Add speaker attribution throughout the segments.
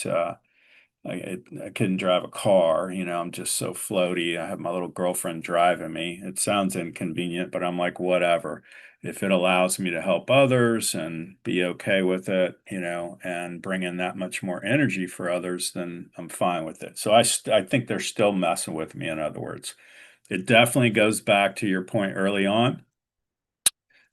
Speaker 1: not, I couldn't drive a car, I'm just so floaty. I have my little girlfriend driving me. It sounds inconvenient, but I'm like, whatever. If it allows me to help others and be okay with it, and bring in that much more energy for others, then I'm fine with it. So I think they're still messing with me, in other words. It definitely goes back to your point early on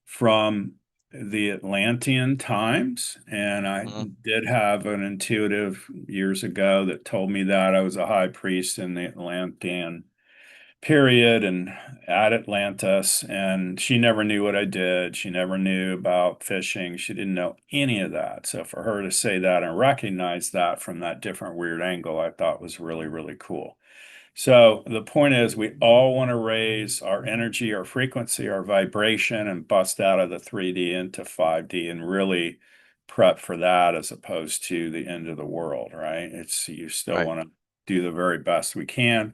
Speaker 1: from the Atlantean times. And I
Speaker 2: Mhm.
Speaker 1: did have an intuitive years ago that told me that I was a high priest in the Atlantean period and at Atlantis. And she never knew what I did. She never knew about fishing. She didn't know any of that. So for her to say that and recognize that from that different weird angle, I thought was really, really cool. So the point is, we all want to raise our energy, our frequency, our vibration, and bust out of the 3D into 5D and really prep for that as opposed to the end of the world, right? It's you still
Speaker 2: Right.
Speaker 1: want to do the very best we can.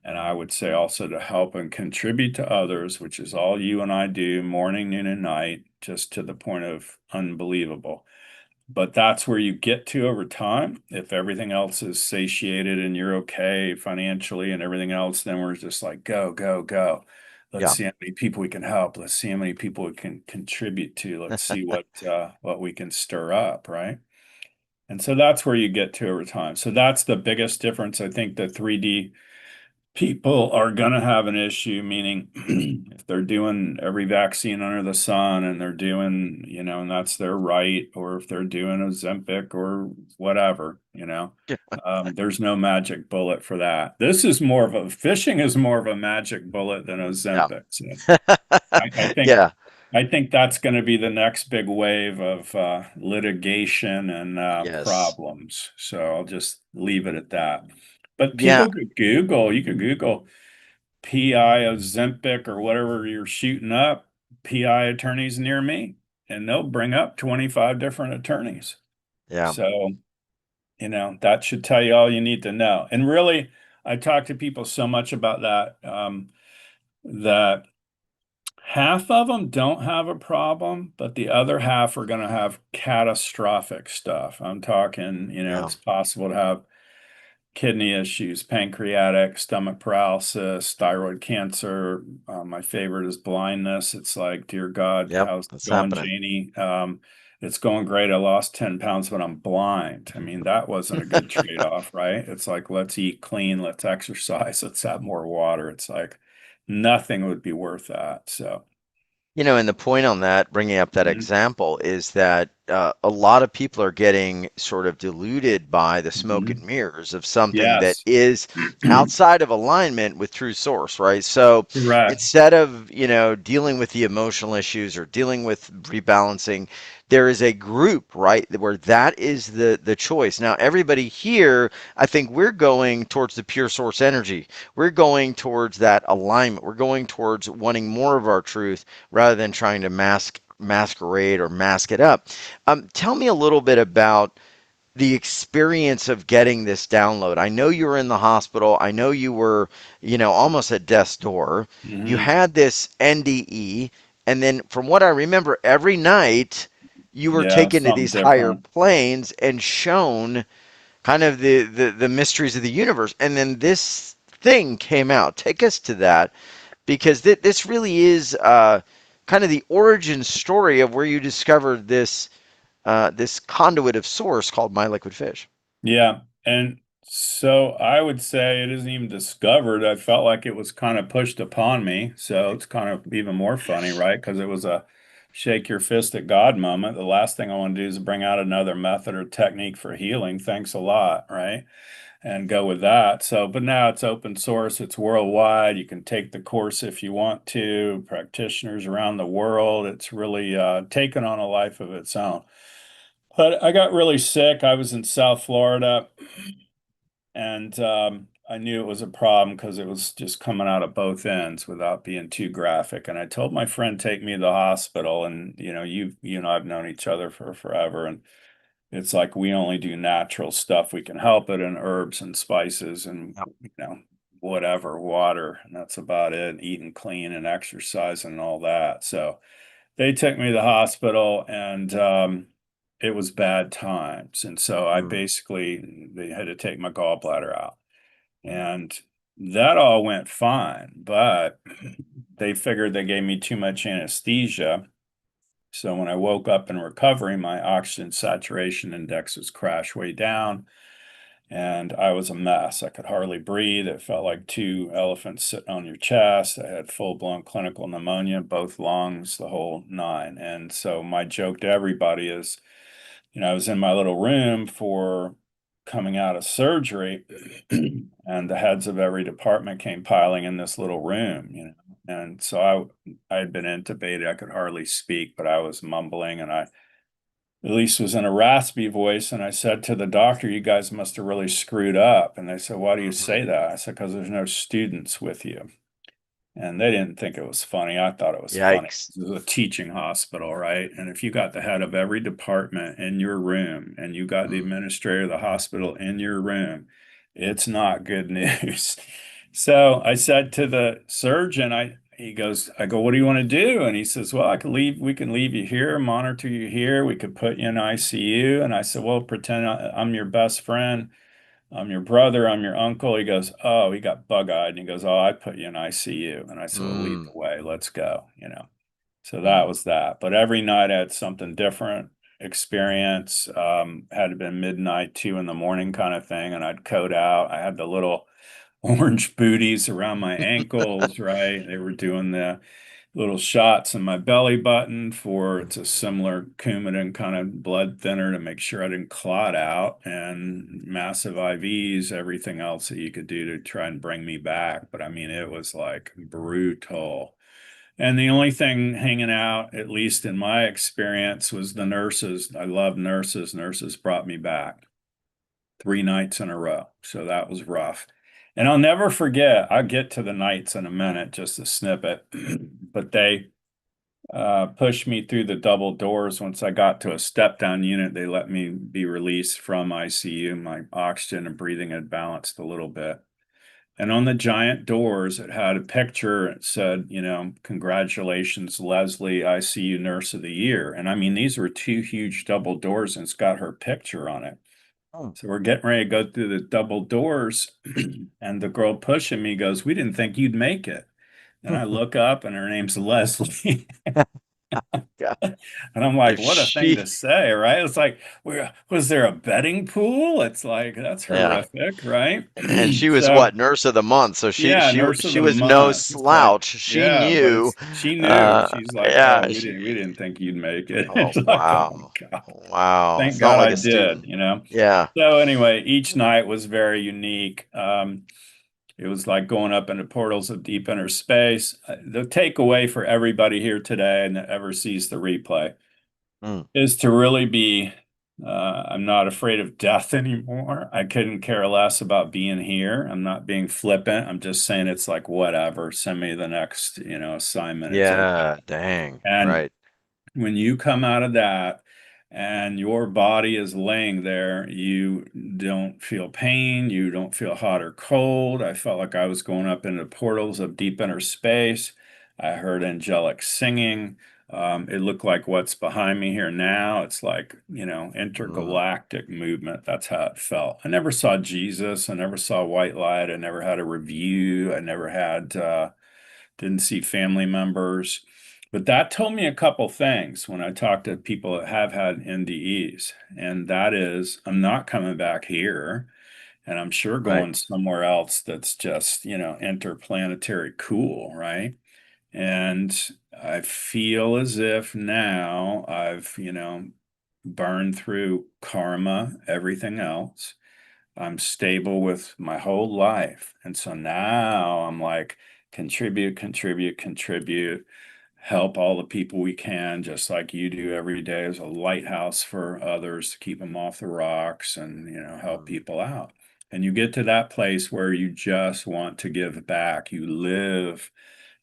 Speaker 1: And I would say also to help and contribute to others, which is all you and I do morning, noon, and night, just to the point of unbelievable. But that's where you get to over time. If everything else is satiated and you're okay financially and everything else, then we're just like, go, go, go. Let's
Speaker 2: Yeah.
Speaker 1: see how many people we can help. Let's see how many people we can contribute to. Let's see what we can stir up, right? And so that's where you get to over time. So that's the biggest difference. I think the 3D people are going to have an issue, meaning if they're doing every vaccine under the sun and they're doing, and that's their right, or if they're doing Ozempic or whatever, there's no magic bullet for that. Fishing is more of a magic bullet than
Speaker 2: Yeah.
Speaker 1: Ozempic. So I think
Speaker 2: Yeah.
Speaker 1: I think that's going to be the next big wave of litigation and
Speaker 2: Yes.
Speaker 1: problems. So I'll just leave it at that. But
Speaker 2: Yeah.
Speaker 1: you could Google PI Ozempic or whatever you're shooting up, PI attorneys near me, and they'll bring up 25 different attorneys.
Speaker 2: Yeah.
Speaker 1: So, that should tell you all you need to know. And really, I talk to people so much about that, that half of them don't have a problem, but the other half are going to have catastrophic stuff. I'm talking,
Speaker 2: Yeah.
Speaker 1: it's possible to have kidney issues, pancreatic, stomach paralysis, thyroid cancer. My favorite is blindness. It's like, dear God,
Speaker 2: Yep.
Speaker 1: how's it
Speaker 2: That's
Speaker 1: going,
Speaker 2: happening.
Speaker 1: Janie? It's going great. I lost 10 pounds, but I'm blind. I mean, that wasn't a good trade-off, right? It's like, let's eat clean, let's exercise, let's have more water. It's like nothing would be worth that. So,
Speaker 2: And the point on that, bringing up that
Speaker 1: mhm,
Speaker 2: example, is that a lot of people are getting sort of deluded by the smoke and
Speaker 1: mhm.
Speaker 2: mirrors of something that
Speaker 1: Yes.
Speaker 2: is outside of alignment with true source, right? So
Speaker 1: Correct.
Speaker 2: instead of, dealing with the emotional issues or dealing with rebalancing, there is a group, right, where that is the choice. Now, everybody here, I think we're going towards the pure source energy. We're going towards that alignment. We're going towards wanting more of our truth rather than trying to masquerade or mask it up. Tell me a little bit about the experience of getting this download. I know you were in the hospital. I know you were, almost at death's door. You
Speaker 1: Hmm.
Speaker 2: had this NDE, and then from what I remember, every night you were
Speaker 1: Yeah,
Speaker 2: taken to
Speaker 1: something
Speaker 2: these higher
Speaker 1: different.
Speaker 2: planes and shown kind of the mysteries of the universe. And then this thing came out. Take us to that because this really is kind of the origin story of where you discovered this conduit of source called My Liquid Fish.
Speaker 1: Yeah. And so I would say it isn't even discovered. I felt like it was kind of pushed upon me. So it's kind of even more funny, right? Because it was a shake your fist at God moment. The last thing I want to do is bring out another method or technique for healing. Thanks a lot, right? And go with that. So, but now it's open source, it's worldwide. You can take the course if you want to, practitioners around the world. It's really taken on a life of its own. But I got really sick. I was in South Florida and I knew it was a problem because it was just coming out of both ends without being too graphic. And I told my friend, take me to the hospital. And, you and I've known each other for forever. And it's like we only do natural stuff. We can help it in herbs and spices and,
Speaker 2: Yep.
Speaker 1: whatever, water. And that's about it. Eating clean and exercising and all that. So they took me to the hospital and it was bad times. And so I
Speaker 2: Mm.
Speaker 1: basically, they had to take my gallbladder out. And that all went fine, but they figured they gave me too much anesthesia. So when I woke up in recovery, my oxygen saturation index was crashed way down, and I was a mess. I could hardly breathe. It felt like two elephants sitting on your chest. I had full-blown clinical pneumonia, both lungs, the whole nine. And so my joke to everybody is, I was in my little room for coming out of surgery, and the heads of every department came piling in this little room. And so I had been intubated. I could hardly speak, but I was mumbling, and I at least was in a raspy voice. And I said to the doctor, "You guys must have really screwed up." And they said, "Why do you
Speaker 2: Mhm.
Speaker 1: say that?" I said, "Because there's no students with you." And they didn't think it was funny. I thought it was funny.
Speaker 2: Yikes.
Speaker 1: This is a teaching hospital, right? And if you got the head of every department in your room and you got the
Speaker 2: Mm.
Speaker 1: administrator of the hospital in your room, it's not good news. So I said to the surgeon, I go, "What do you want to do?" And he says, "Well, we can leave you here, monitor you here. We could put you in ICU." And I said, "Well, pretend I'm your best friend. I'm your brother, I'm your uncle." He goes, "Oh," he got bug-eyed and he goes, "Oh, I put you in ICU." And I said, "Well, lead
Speaker 2: Mm.
Speaker 1: the way, let's go. So that
Speaker 2: Mm.
Speaker 1: was that. But every night I had something different experience. Had to been midnight, 2 in the morning kind of thing, and I'd code out. I had the little orange booties around my ankles, right? They were doing the little shots in my belly button for it's a
Speaker 2: Mhm.
Speaker 1: similar Coumadin kind of blood thinner to make sure I didn't clot out, and massive IVs, everything else that you could do to try and bring me back. But I mean, it was like brutal. And the only thing hanging out, at least in my experience, was the nurses. I love nurses. Nurses brought me back 3 nights in a row. So that was rough. And I'll never forget, I'll get to the nights in a minute, just a snippet, but they pushed me through the double doors. Once I got to a step down unit, they let me be released from ICU. My oxygen and breathing had balanced a little bit. And on the giant doors, it had a picture. It said, "Congratulations, Leslie, ICU Nurse of the Year." And I mean, these were two huge double doors, and it's got her picture on it.
Speaker 2: Mm.
Speaker 1: So we're getting ready to go through the double doors, and the girl pushing me goes, "We didn't think you'd make it." And I look up, and her name's Leslie.
Speaker 2: God.
Speaker 1: And I'm like,
Speaker 2: If
Speaker 1: what a thing to
Speaker 2: she,
Speaker 1: say, right? It's like, was there a betting pool? It's like, that's
Speaker 2: yeah,
Speaker 1: horrific, right?
Speaker 2: and she was
Speaker 1: So,
Speaker 2: what, nurse of the month, so she
Speaker 1: yeah,
Speaker 2: she
Speaker 1: nurse of
Speaker 2: she
Speaker 1: the
Speaker 2: was no
Speaker 1: month. It's like,
Speaker 2: slouch. She
Speaker 1: yeah, but
Speaker 2: knew,
Speaker 1: she knew. She's like, "Oh,
Speaker 2: yeah,
Speaker 1: we didn't think you'd make it."
Speaker 2: oh
Speaker 1: It's like, oh my
Speaker 2: wow,
Speaker 1: God.
Speaker 2: wow.
Speaker 1: Thank
Speaker 2: It's not
Speaker 1: God
Speaker 2: like
Speaker 1: I
Speaker 2: a
Speaker 1: did,
Speaker 2: student.
Speaker 1: you know.
Speaker 2: Yeah.
Speaker 1: So anyway, each night was very unique. It was like going up into portals of deep inner space. The takeaway for everybody here today and that ever sees the replay
Speaker 2: Mm.
Speaker 1: is to really be, I'm not afraid of death anymore. I couldn't care less about being here. I'm not being flippant. I'm just saying it's like, whatever, send me the next, assignment. It's okay.
Speaker 2: Yeah, dang,
Speaker 1: And
Speaker 2: right.
Speaker 1: when you come out of that and your body is laying there, you don't feel pain, you don't feel hot or cold. I felt like I was going up into portals of deep inner space. I heard angelic singing. It looked like what's behind me here now. It's like,
Speaker 2: Mm.
Speaker 1: intergalactic movement. That's how it felt. I never saw Jesus. I never saw white light. I never had a review. I never had didn't see family members. But that told me a couple things when I talked to people that have had NDEs. And that is, I'm not coming back here. And I'm sure
Speaker 2: Right.
Speaker 1: going somewhere else that's just, interplanetary cool, right? And I feel as if now I've, burned through karma, everything else. I'm stable with my whole life. And so now I'm like, contribute, contribute, contribute, help all the people we can, just like you do every day as a lighthouse for others to keep them off the rocks and, help
Speaker 2: Mm.
Speaker 1: people out. And you get to that place where you just want to give back. You live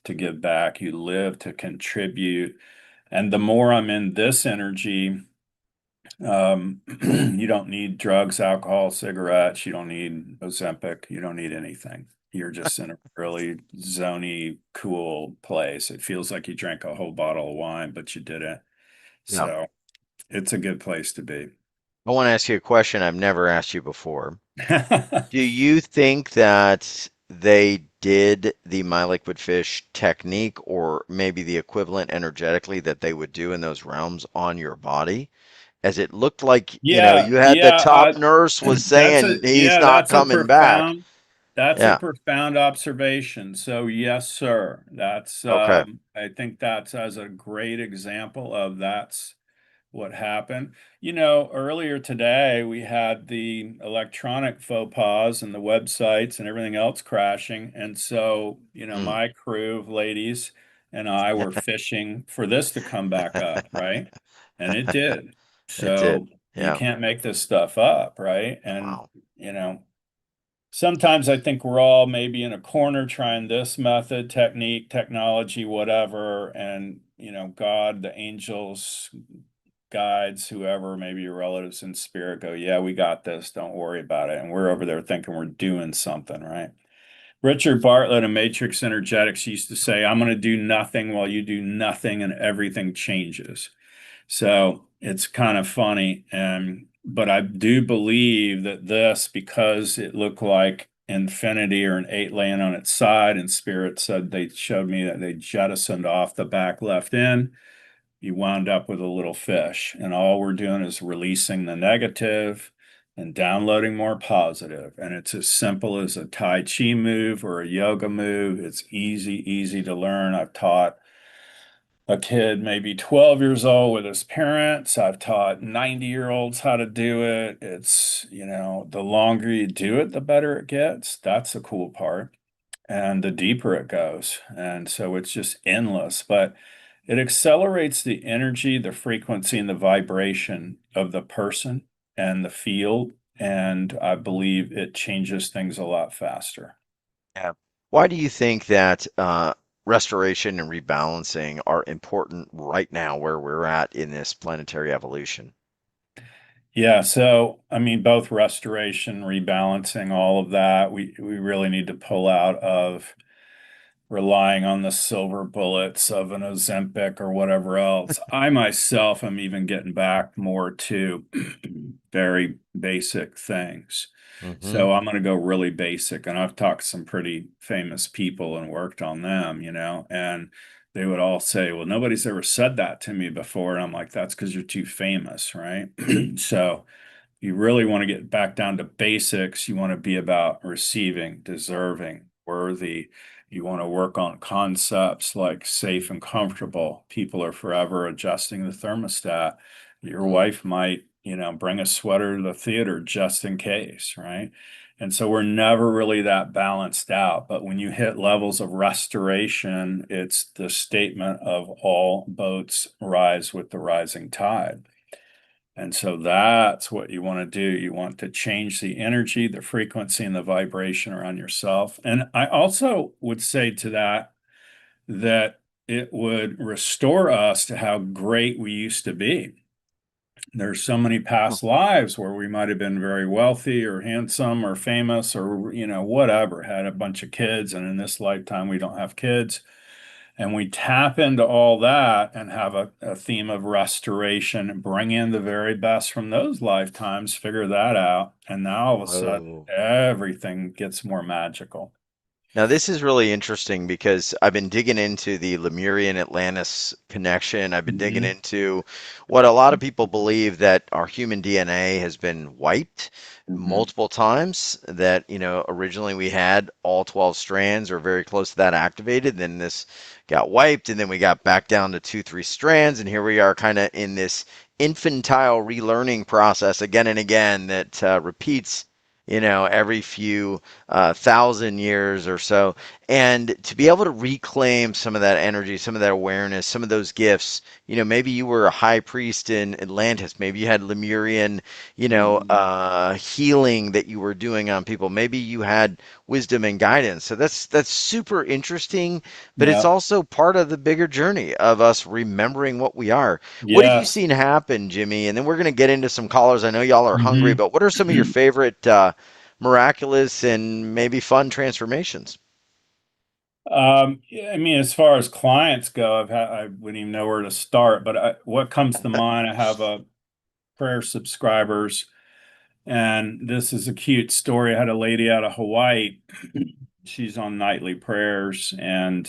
Speaker 1: to give back. You live to contribute. And the more I'm in this energy, you don't need drugs, alcohol, cigarettes. You don't need Ozempic. You don't need anything. You're just in a really zony, cool place. It feels like you drank a whole bottle of wine, but you didn't.
Speaker 2: Yeah.
Speaker 1: So It's a good place to be.
Speaker 2: I want to ask you a question I've never asked you before. Do you think that they did the My Liquid Fish technique or maybe the equivalent energetically that they would do in those realms on your body? As it looked like,
Speaker 1: Yeah,
Speaker 2: you had the
Speaker 1: yeah,
Speaker 2: top nurse was
Speaker 1: that's
Speaker 2: saying
Speaker 1: a
Speaker 2: he's
Speaker 1: yeah,
Speaker 2: not coming back.
Speaker 1: that's a
Speaker 2: Yeah.
Speaker 1: profound observation. So yes, sir. That's
Speaker 2: Okay.
Speaker 1: I think that's as a great example of that's what happened. Earlier today we had the electronic faux pas and the websites and everything else crashing. And so,
Speaker 2: Mm.
Speaker 1: my crew of ladies and I were fishing for this to come back up, right? And it did.
Speaker 2: It did.
Speaker 1: So you
Speaker 2: Yeah.
Speaker 1: can't make this stuff up, right? And,
Speaker 2: Wow.
Speaker 1: you know, sometimes I think we're all maybe in a corner trying this method, technique, technology, whatever. And, God, the angels, guides, whoever, maybe your relatives in spirit go, yeah, we got this. Don't worry about it. And we're over there thinking we're doing something, right? Richard Bartlett in Matrix Energetics used to say, I'm going to do nothing while you do nothing and everything changes. So it's kind of funny. But I do believe that this, because it looked like infinity or an eight laying on its side, and spirit said they showed me that they jettisoned off the back left end, you wound up with a little fish. And all we're doing is releasing the negative and downloading more positive. And it's as simple as a Tai Chi move or a yoga move. It's easy, easy to learn. I've taught a kid maybe 12 years old with his parents. I've taught 90-year-olds how to do it. It's, the longer you do it, the better it gets. That's the cool part. And the deeper it goes. And so it's just endless, but it accelerates the energy, the frequency, and the vibration of the person and the field. And I believe it changes things a lot faster.
Speaker 2: Yeah. Why do you think that restoration and rebalancing are important right now where we're at in this planetary evolution?
Speaker 1: Yeah, so I mean, both restoration, rebalancing, all of that, we really need to pull out of relying on the silver bullets of an Ozempic or whatever else. I myself am even getting back more to very basic things.
Speaker 2: Hmm.
Speaker 1: So I'm going to go really basic. And I've talked to some pretty famous people and worked on them, and they would all say, well, nobody's ever said that to me before. And I'm like, that's because you're too famous, right? So you really want to get back down to basics. You want to be about receiving, deserving, worthy. You want to work on concepts like safe and comfortable. People are forever adjusting the thermostat. Your wife might, bring a sweater to the theater just in case, right? And so we're never really that balanced out. But when you hit levels of restoration, it's the statement of all boats rise with the rising tide. And so that's what you want to do. You want to change the energy, the frequency, and the vibration around yourself. And I also would say to that, that it would restore us to how great we used to be. There's so many past lives where we might have been very wealthy or handsome or famous or, whatever, had a bunch of kids. And in this lifetime, we don't have kids. And we tap into all that and have a theme of restoration, bring in the very best from those lifetimes, figure that out. And now all of a sudden,
Speaker 2: Oh.
Speaker 1: everything gets more magical.
Speaker 2: Now, this is really interesting because I've been digging into the Lemurian Atlantis connection. I've been digging
Speaker 1: Hmm.
Speaker 2: into what a lot of people believe that our human DNA has been wiped
Speaker 1: Hmm.
Speaker 2: multiple times, that, originally we had all 12 strands or very close to that activated, then this got wiped, and then we got back down to two, three strands, and here we are kind of in this infantile relearning process again and again that repeats, every few thousand years or so. And to be able to reclaim some of that energy, some of that awareness, some of those gifts, maybe you were a high priest in Atlantis, maybe you had Lemurian,
Speaker 1: Hmm.
Speaker 2: healing that you were doing on people, maybe you had wisdom and guidance. So that's super interesting, but it's
Speaker 1: Yeah.
Speaker 2: also part of the bigger journey of us remembering what we are. What have you
Speaker 1: Yes.
Speaker 2: seen happen, Jimmy? And then we're going to get into some callers. I know y'all are hungry,
Speaker 1: Hmm.
Speaker 2: but what are some of your favorite miraculous and maybe fun transformations?
Speaker 1: Yeah, I mean, as far as clients go, I wouldn't even know where to start. But what comes to mind? I have a prayer subscribers. And this is a cute story. I had a lady out of Hawaii. She's on nightly prayers, and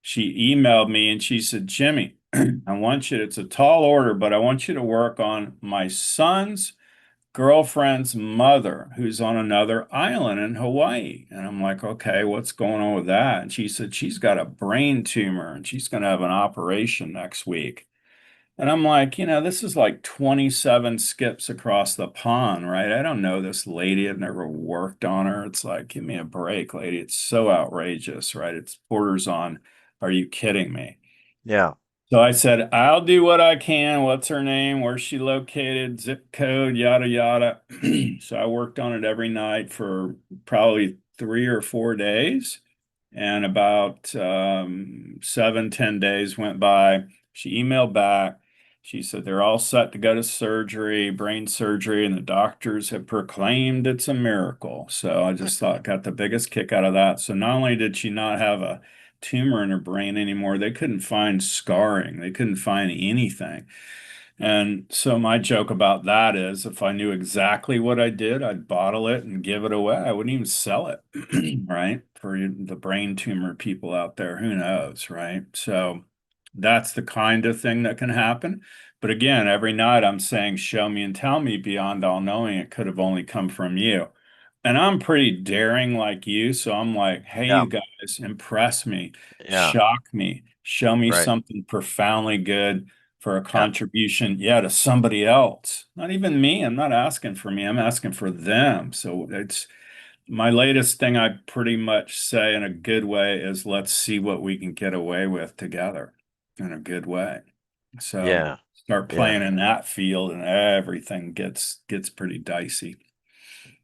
Speaker 1: she emailed me and she said, Jimmy, I want you, it's a tall order, but I want you to work on my son's girlfriend's mother who's on another island in Hawaii. And I'm like, okay, what's going on with that? And she said, she's got a brain tumor and she's going to have an operation next week. And I'm like, this is like 27 skips across the pond, right? I don't know this lady. I've never worked on her. It's like, give me a break, lady. It's so outrageous, right? It's borders on, are you kidding me?
Speaker 2: Yeah.
Speaker 1: So I said, I'll do what I can. What's her name? Where's she located? Zip code, yada, yada. So I worked on it every night for probably 3 or 4 days. And about 7, 10 days went by. She emailed back. She said they're all set to go to surgery, brain surgery, and the doctors have proclaimed it's a miracle. So I just thought, got the biggest kick out of that. So not only did she not have a tumor in her brain anymore, they couldn't find scarring, they couldn't find anything. And so my joke about that is if I knew exactly what I did, I'd bottle it and give it away. I wouldn't even sell it, right? For the brain tumor people out there, who knows, right? So that's the kind of thing that can happen. But again, every night I'm saying, show me and tell me beyond all knowing it could have only come from you. And I'm pretty daring like you. So I'm like, hey,
Speaker 2: Yeah.
Speaker 1: you guys, impress me,
Speaker 2: Yeah.
Speaker 1: shock me, show me
Speaker 2: Right.
Speaker 1: something profoundly good for a
Speaker 2: Yeah.
Speaker 1: contribution, yeah, to somebody else. Not even me. I'm not asking for me. I'm asking for them. So it's my latest thing I pretty much say in a good way is let's see what we can get away with together in a good way. So
Speaker 2: Yeah.
Speaker 1: start
Speaker 2: Yeah.
Speaker 1: playing in that field and everything gets pretty dicey.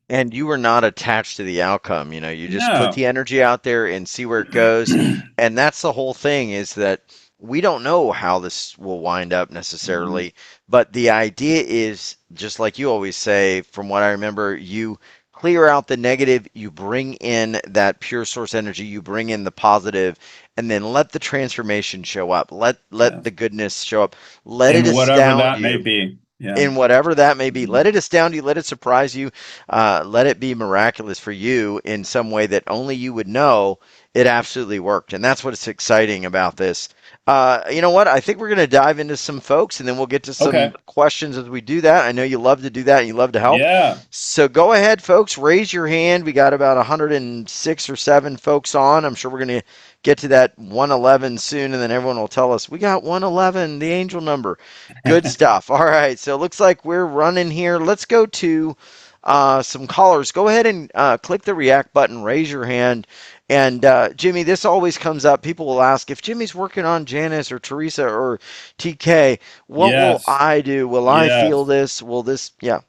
Speaker 2: And you were not attached to the outcome, you just put
Speaker 1: No.
Speaker 2: the energy out there and see where it goes. And that's the whole thing is that we don't know how this will wind up
Speaker 1: Mhm.
Speaker 2: necessarily, but the idea is just like you always say, from what I remember, you clear out the negative, you bring in that pure source energy, you bring in the positive, and then let the transformation show up. Let
Speaker 1: Yes.
Speaker 2: the goodness show up. Let it
Speaker 1: And whatever
Speaker 2: astound
Speaker 1: that may
Speaker 2: you
Speaker 1: be. Yeah.
Speaker 2: in whatever that may be.
Speaker 1: Mhm.
Speaker 2: Let it astound you, let it surprise you, let it be miraculous for you in some way that only you would know it absolutely worked. And that's what's exciting about this. You know what? I think we're going to dive into some folks and then we'll get to some
Speaker 1: Okay.
Speaker 2: questions as we do that. I know you love to do that and you love to help.
Speaker 1: Yeah.
Speaker 2: So go ahead, folks, raise your hand. We got about 106 or 7 folks on. I'm sure we're going to get to that 111 soon, and then everyone will tell us we got 111, the angel number. Good stuff. All right, so it looks like we're running here. Let's go to some callers. Go ahead and click the react button, raise your hand. And Jimmy, this always comes up. People will ask if Jimmy's working on Janice or Teresa or TK, what will
Speaker 1: Yes.
Speaker 2: I do? Will I feel
Speaker 1: Yes.
Speaker 2: this? Will this? Yeah.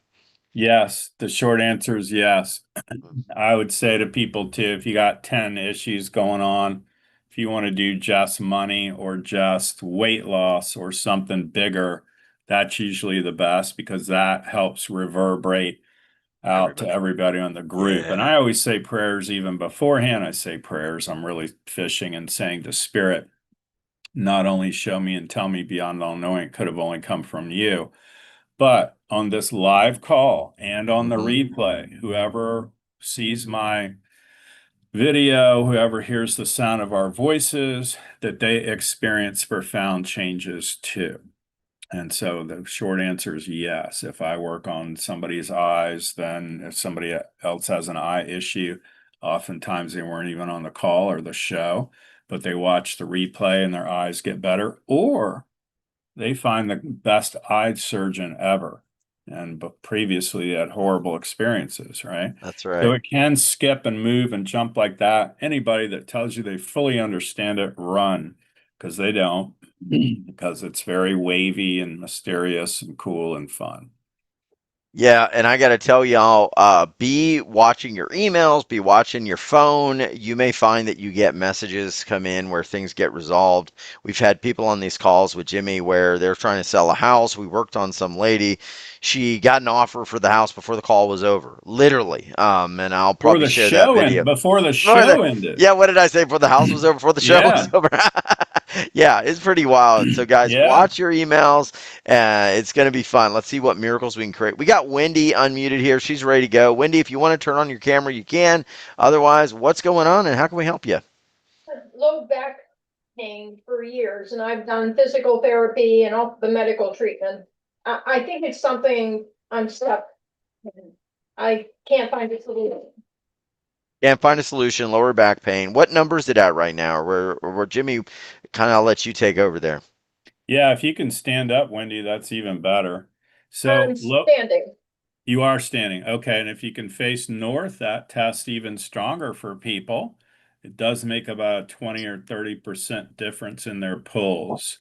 Speaker 1: Yes. The short answer is yes. I would say to people too, if you got 10 issues going on, if you want to do just money or just weight loss or something bigger, that's usually the best because that helps reverberate out to
Speaker 2: Everybody.
Speaker 1: everybody on the group. And
Speaker 2: Yeah.
Speaker 1: I always say prayers even beforehand. I say prayers. I'm really fishing and saying to spirit, not only show me and tell me beyond all knowing it could have only come from you, but on this live call and on the
Speaker 2: Hmm.
Speaker 1: replay, whoever sees my video, whoever hears the sound of our voices, that they experience profound changes too. And so the short answer is yes. If I work on somebody's eyes, then if somebody else has an eye issue, oftentimes they weren't even on the call or the show, but they watch the replay and their eyes get better, or they find the best eye surgeon ever. And but previously they had horrible experiences, right?
Speaker 2: That's
Speaker 1: So
Speaker 2: right.
Speaker 1: it can skip and move and jump like that. Anybody that tells you they fully understand it, run because they don't, because it's very wavy and mysterious and cool and fun.
Speaker 2: Yeah, and I got to tell y'all, be watching your emails, be watching your phone. You may find that you get messages come in where things get resolved. We've had people on these calls with Jimmy where they're trying to sell a house. We worked on some lady. She got an offer for the house before the call was over, literally. And I'll
Speaker 1: Or
Speaker 2: probably
Speaker 1: the
Speaker 2: share that
Speaker 1: show and
Speaker 2: video.
Speaker 1: before the
Speaker 2: Or the,
Speaker 1: show ended.
Speaker 2: yeah, what did I say before the house was over, before the show was
Speaker 1: Yeah.
Speaker 2: over? Yeah, it's pretty wild. So, guys,
Speaker 1: Yeah.
Speaker 2: watch your emails. It's going to be fun. Let's see what miracles we can create. We got Wendy unmuted here. She's ready to go. Wendy, if you want to turn on your camera, you can. Otherwise, what's going on and how can we help you?
Speaker 3: Low back pain for years, and I've done physical therapy and all the medical treatment. I think it's something I'm stuck in. I can't find a solution.
Speaker 2: Can't find a solution, lower back pain. What number is it at right now? Or where Jimmy kind of let you take over there?
Speaker 1: Yeah, if you can stand up, Wendy, that's even better.
Speaker 3: I'm
Speaker 1: So, look,
Speaker 3: standing.
Speaker 1: you are standing. Okay, and if you can face north, that tests even stronger for people. It does make about a 20 or 30% difference in their pulls.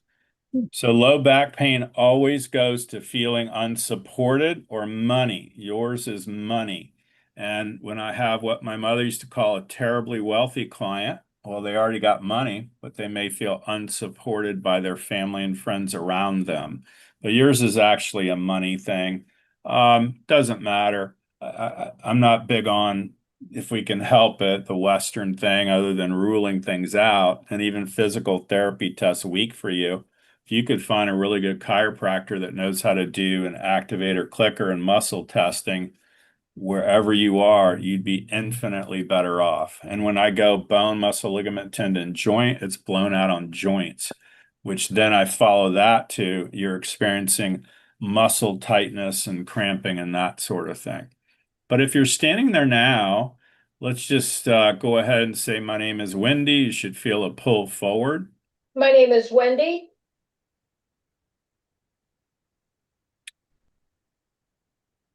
Speaker 1: So low back pain always goes to feeling unsupported or money. Yours is money. And when I have what my mother used to call a terribly wealthy client, well, they already got money, but they may feel unsupported by their family and friends around them. But yours is actually a money thing. Doesn't matter. I'm not big on, if we can help it, the Western thing other than ruling things out. And even physical therapy tests weak for you. If you could find a really good chiropractor that knows how to do an activator clicker and muscle testing wherever you are, you'd be infinitely better off. And when I go bone, muscle, ligament, tendon, joint, it's blown out on joints, which then I follow that to you're experiencing muscle tightness and cramping and that sort of thing. But if you're standing there now, let's just go ahead and say, my name is Wendy. You should feel a pull forward.
Speaker 3: My name is Wendy.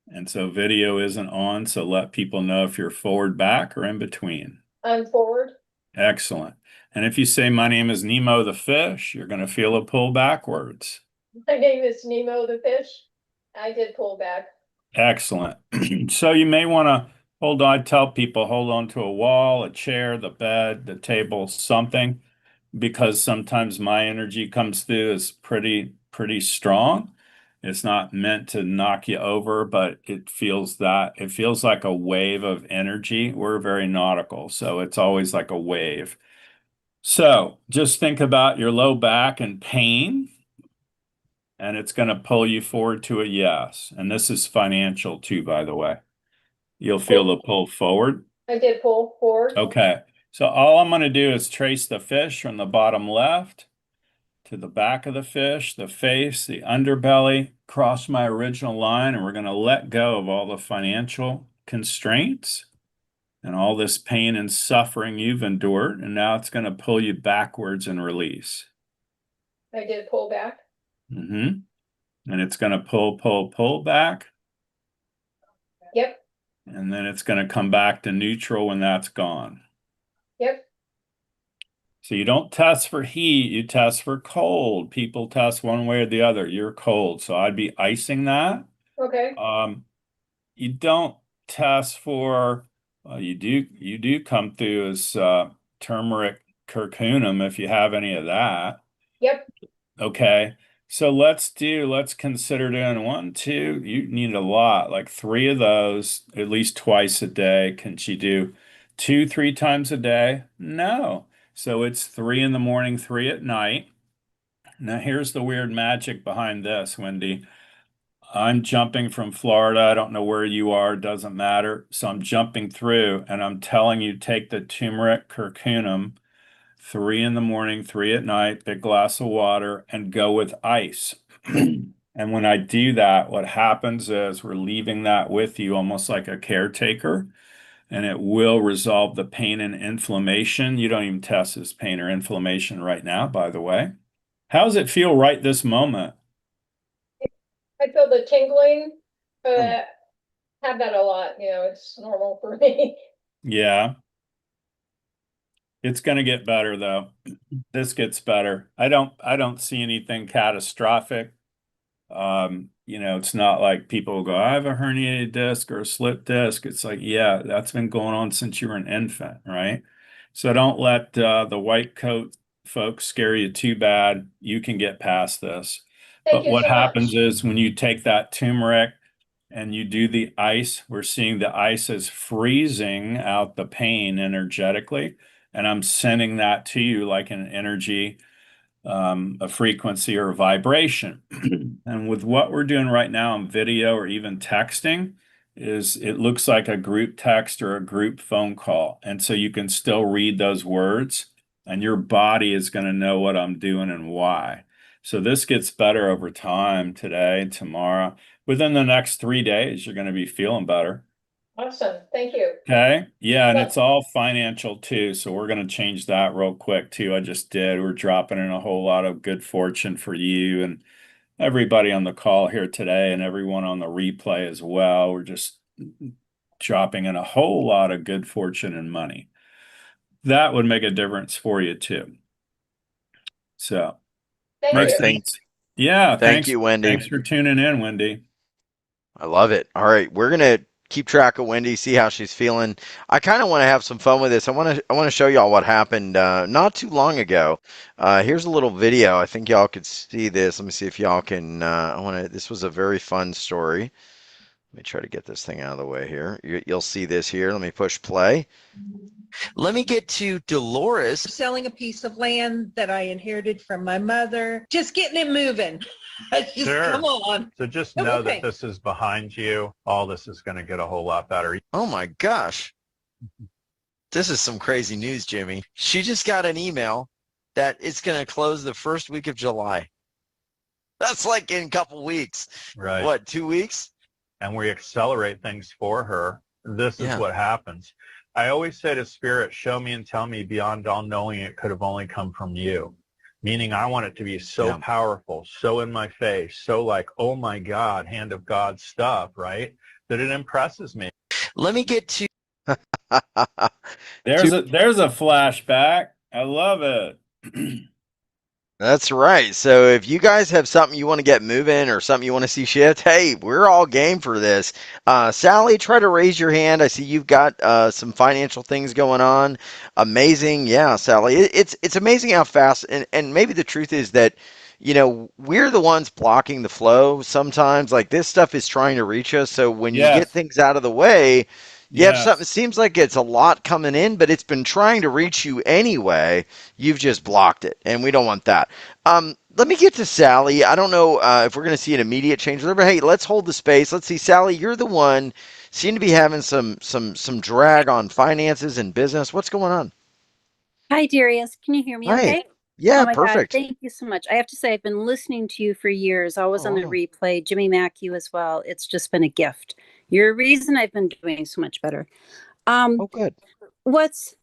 Speaker 1: And so video isn't on, so let people know if you're forward, back, or in between.
Speaker 3: I'm forward.
Speaker 1: Excellent. And if you say, my name is Nemo the fish, you're going to feel a pull backwards.
Speaker 3: My name is Nemo the fish. I did pull back.
Speaker 1: Excellent. So you may want to hold on, tell people, hold on to a wall, a chair, the bed, the table, something, because sometimes my energy comes through as pretty strong. It's not meant to knock you over, but it feels like a wave of energy. We're very nautical, so it's always like a wave. So just think about your low back and pain, and it's going to pull you forward to a yes. And this is financial too, by the way. You'll feel the pull forward.
Speaker 3: I did pull forward.
Speaker 1: Okay. So all I'm going to do is trace the fish from the bottom left to the back of the fish, the face, the underbelly, cross my original line, and we're going to let go of all the financial constraints and all this pain and suffering you've endured. And now it's going to pull you backwards and release.
Speaker 3: I did pull back.
Speaker 1: And it's going to pull back.
Speaker 3: Yep.
Speaker 1: And then it's going to come back to neutral when that's gone.
Speaker 3: Yep.
Speaker 1: So you don't test for heat, you test for cold. People test one way or the other. You're cold. So I'd be icing that.
Speaker 3: Okay.
Speaker 1: You don't test for, you do come through as turmeric curcumin if you have any of that.
Speaker 3: Yep.
Speaker 1: Okay. So let's consider doing one, two. You need a lot, like three of those at least twice a day. Can she do two, three times a day? No. So it's three in the morning, three at night. Now here's the weird magic behind this, Wendy. I'm jumping from Florida. I don't know where you are, doesn't matter. So I'm jumping through and I'm telling you, take the turmeric curcumin, three in the morning, three at night, big glass of water, and go with ice. And when I do that, what happens is we're leaving that with you almost like a caretaker, and it will resolve the pain and inflammation. You don't even test this pain or inflammation right now, by the way. How does it feel right this moment?
Speaker 3: I feel the tingling.
Speaker 1: Hmm.
Speaker 3: Have that a lot. It's normal for me.
Speaker 1: Yeah, it's going to get better though. This gets better. I don't see anything catastrophic. It's not like people go, I have a herniated disc or a slipped disc. It's like, yeah, that's been going on since you were an infant, right? So don't let the white coat folks scare you too bad. You can get past this.
Speaker 3: Thank
Speaker 1: But
Speaker 3: you
Speaker 1: what
Speaker 3: so
Speaker 1: happens
Speaker 3: much.
Speaker 1: is when you take that turmeric and you do the ice, we're seeing the ice is freezing out the pain energetically. And I'm sending that to you like an energy a frequency or a vibration. And with what we're doing right now on video or even texting, is it looks like a group text or a group phone call. And so you can still read those words, and your body is going to know what I'm doing and why. So this gets better over time, today, tomorrow. Within the next 3 days, you're going to be feeling better.
Speaker 3: Awesome. Thank you.
Speaker 1: Okay. Yeah. And
Speaker 3: Yeah.
Speaker 1: it's all financial too. So we're going to change that real quick too. I just did. We're dropping in a whole lot of good fortune for you and everybody on the call here today and everyone on the replay as well. We're just dropping in a whole lot of good fortune and money. That would make a difference for you too. So
Speaker 3: Thank
Speaker 2: All right,
Speaker 3: you.
Speaker 2: thanks.
Speaker 1: yeah,
Speaker 2: Thank you, Wendy.
Speaker 1: thanks for tuning in, Wendy.
Speaker 2: I love it. All right, we're gonna keep track of Wendy, see how she's feeling. I kind of want to have some fun with this. I want to show y'all what happened not too long ago. Here's a little video. I think y'all could see this. Let me see if y'all can. I want to. This was a very fun story. Let me try to get this thing out of the way here. You'll see this here. Let me push play. Let me get to Dolores.
Speaker 4: Selling a piece of land that I inherited from my mother, just getting it moving. Just
Speaker 5: Sure.
Speaker 4: come on.
Speaker 5: So just
Speaker 4: Oh,
Speaker 5: know
Speaker 4: okay.
Speaker 5: that this is behind you. All this is going to get a whole lot better.
Speaker 2: Oh my gosh. This is some crazy news, Jimmy. She just got an email that it's going to close the first week of July. That's like in a couple weeks.
Speaker 5: Right.
Speaker 2: What, 2 weeks?
Speaker 5: And we accelerate things for her. This is
Speaker 2: Yeah.
Speaker 5: what happens. I always say to Spirit, show me and tell me beyond all knowing it could have only come from you. Meaning I want it to be so
Speaker 2: Yeah.
Speaker 5: powerful, so in my face, so like, oh my God, hand of God stuff, right? That it impresses me.
Speaker 2: Let me get to
Speaker 1: There's a flashback. I love it.
Speaker 2: That's right. So if you guys have something you want to get moving or something you want to see shift, hey, we're all game for this. Sally, try to raise your hand. I see you've got some financial things going on. Amazing. Yeah, Sally. It's amazing how fast and maybe the truth is that, we're the ones blocking the flow sometimes. Like this stuff is trying to reach us. So when you get
Speaker 1: Yes.
Speaker 2: things out of the way, you have something, it
Speaker 1: Yes.
Speaker 2: seems like it's a lot coming in, but it's been trying to reach you anyway. You've just blocked it, and we don't want that. Let me get to Sally. I don't know if we're going to see an immediate change there, but hey, let's hold the space. Let's see, Sally. You're the one seem to be having some drag on finances and business. What's going on?
Speaker 6: Hi, Darius. Can you hear me
Speaker 2: Hi.
Speaker 6: okay?
Speaker 2: Yeah,
Speaker 6: Oh my God,
Speaker 2: perfect.
Speaker 6: thank you so much. I have to say, I've been listening to you for years, always on the
Speaker 2: Oh,
Speaker 6: replay. Jimmy Mack, you as well. It's just been a gift. You're a reason I've been doing so much better.
Speaker 2: oh, good.
Speaker 6: What's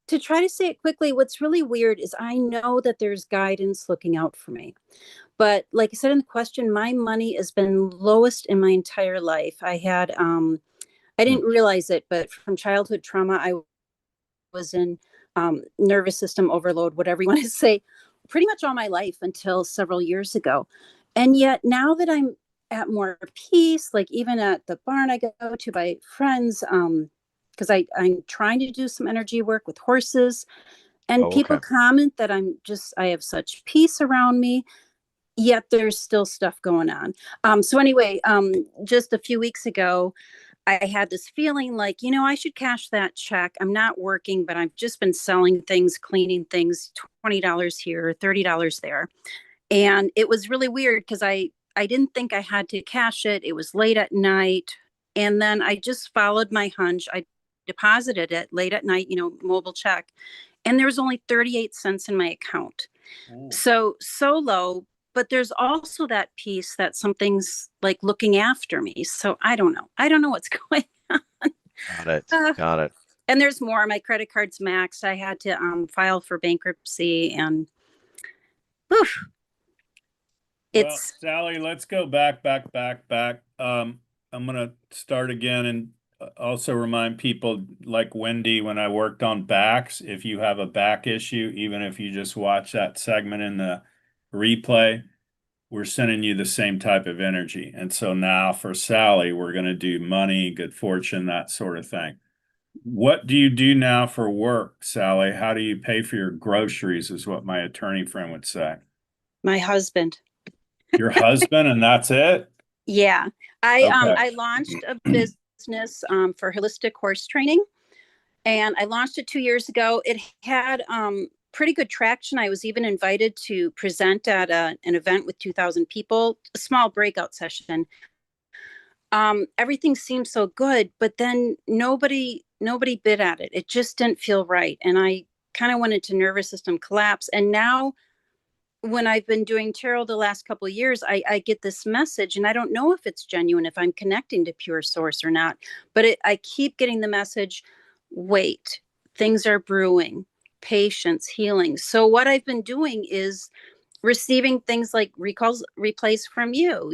Speaker 6: to try to say it quickly, what's really weird is I know that there's guidance looking out for me. But like I said in the question, my money has been lowest in my entire life. I had I
Speaker 2: Hmm.
Speaker 6: didn't realize it, but from childhood trauma, I was in nervous system overload, whatever you want to say, pretty much all my life until several years ago. And yet now that I'm at more peace, like even at the barn I go to by friends, because I'm trying to do some energy work with horses, and
Speaker 2: Oh,
Speaker 6: people
Speaker 2: okay.
Speaker 6: comment that I have such peace around me, yet there's still stuff going on. So anyway, just a few weeks ago, I had this feeling like, I should cash that check. I'm not working, but I've just been selling things, cleaning things, $20 here, $30 there. And it was really weird because I didn't think I had to cash it. It was late at night. And then I just followed my hunch. I deposited it late at night, mobile check. And there was only 38 cents in my account.
Speaker 1: Ooh.
Speaker 6: So low, but there's also that piece that something's like looking after me. So I don't know. I don't know what's going on.
Speaker 2: Got it.
Speaker 6: Uh,
Speaker 2: Got it.
Speaker 6: and there's more. My credit card's maxed. I had to file for bankruptcy, and whew,
Speaker 1: Well,
Speaker 6: it's
Speaker 1: Sally, let's go back. I'm going to start again and also remind people like Wendy, when I worked on backs, if you have a back issue, even if you just watch that segment in the replay, we're sending you the same type of energy. And so now for Sally, we're going to do money, good fortune, that sort of thing. What do you do now for work, Sally? How do you pay for your groceries, is what my attorney friend would say.
Speaker 6: my husband.
Speaker 1: Your husband, and that's it?
Speaker 6: Yeah.
Speaker 1: Okay.
Speaker 6: I launched a business for holistic horse training, and I launched it 2 years ago. It had pretty good traction. I was even invited to present at an event with 2,000 people, a small breakout session. Everything seemed so good, but then nobody bid at it. It just didn't feel right. And I kind of went into nervous system collapse. And now when I've been doing tarot the last couple of years, I get this message, and I don't know if it's genuine, if I'm connecting to pure source or not, but I keep getting the message, wait, things are brewing, patience, healing. So what I've been doing is receiving things like recalls, replays from you,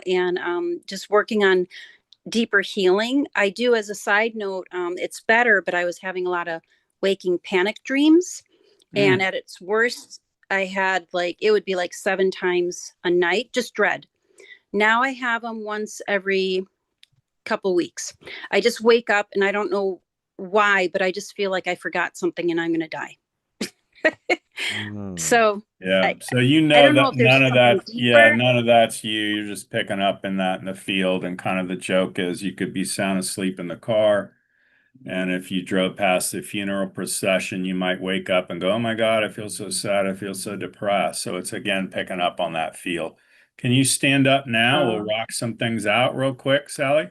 Speaker 6: and just working on deeper healing. I do, as a side note, it's better, but I was having a lot of waking panic dreams. And at its worst, I had it would be like 7 times a night, just dread. Now I have them once every couple weeks. I just wake up and I don't know why, but I just feel like I forgot something and I'm going to die. So
Speaker 1: Yeah.
Speaker 6: I,
Speaker 1: So you
Speaker 6: I
Speaker 1: know
Speaker 6: don't know
Speaker 1: that
Speaker 6: if there's
Speaker 1: none of
Speaker 6: something
Speaker 1: that, yeah,
Speaker 6: deeper.
Speaker 1: none of that's you. You're just picking up in that in the field. And kind of the joke is you could be sound asleep in the car. And if you drove past the funeral procession, you might wake up and go, oh my God, I feel so sad. I feel so depressed. So it's again picking up on that feel. Can you stand up now? We'll rock some things out real quick, Sally.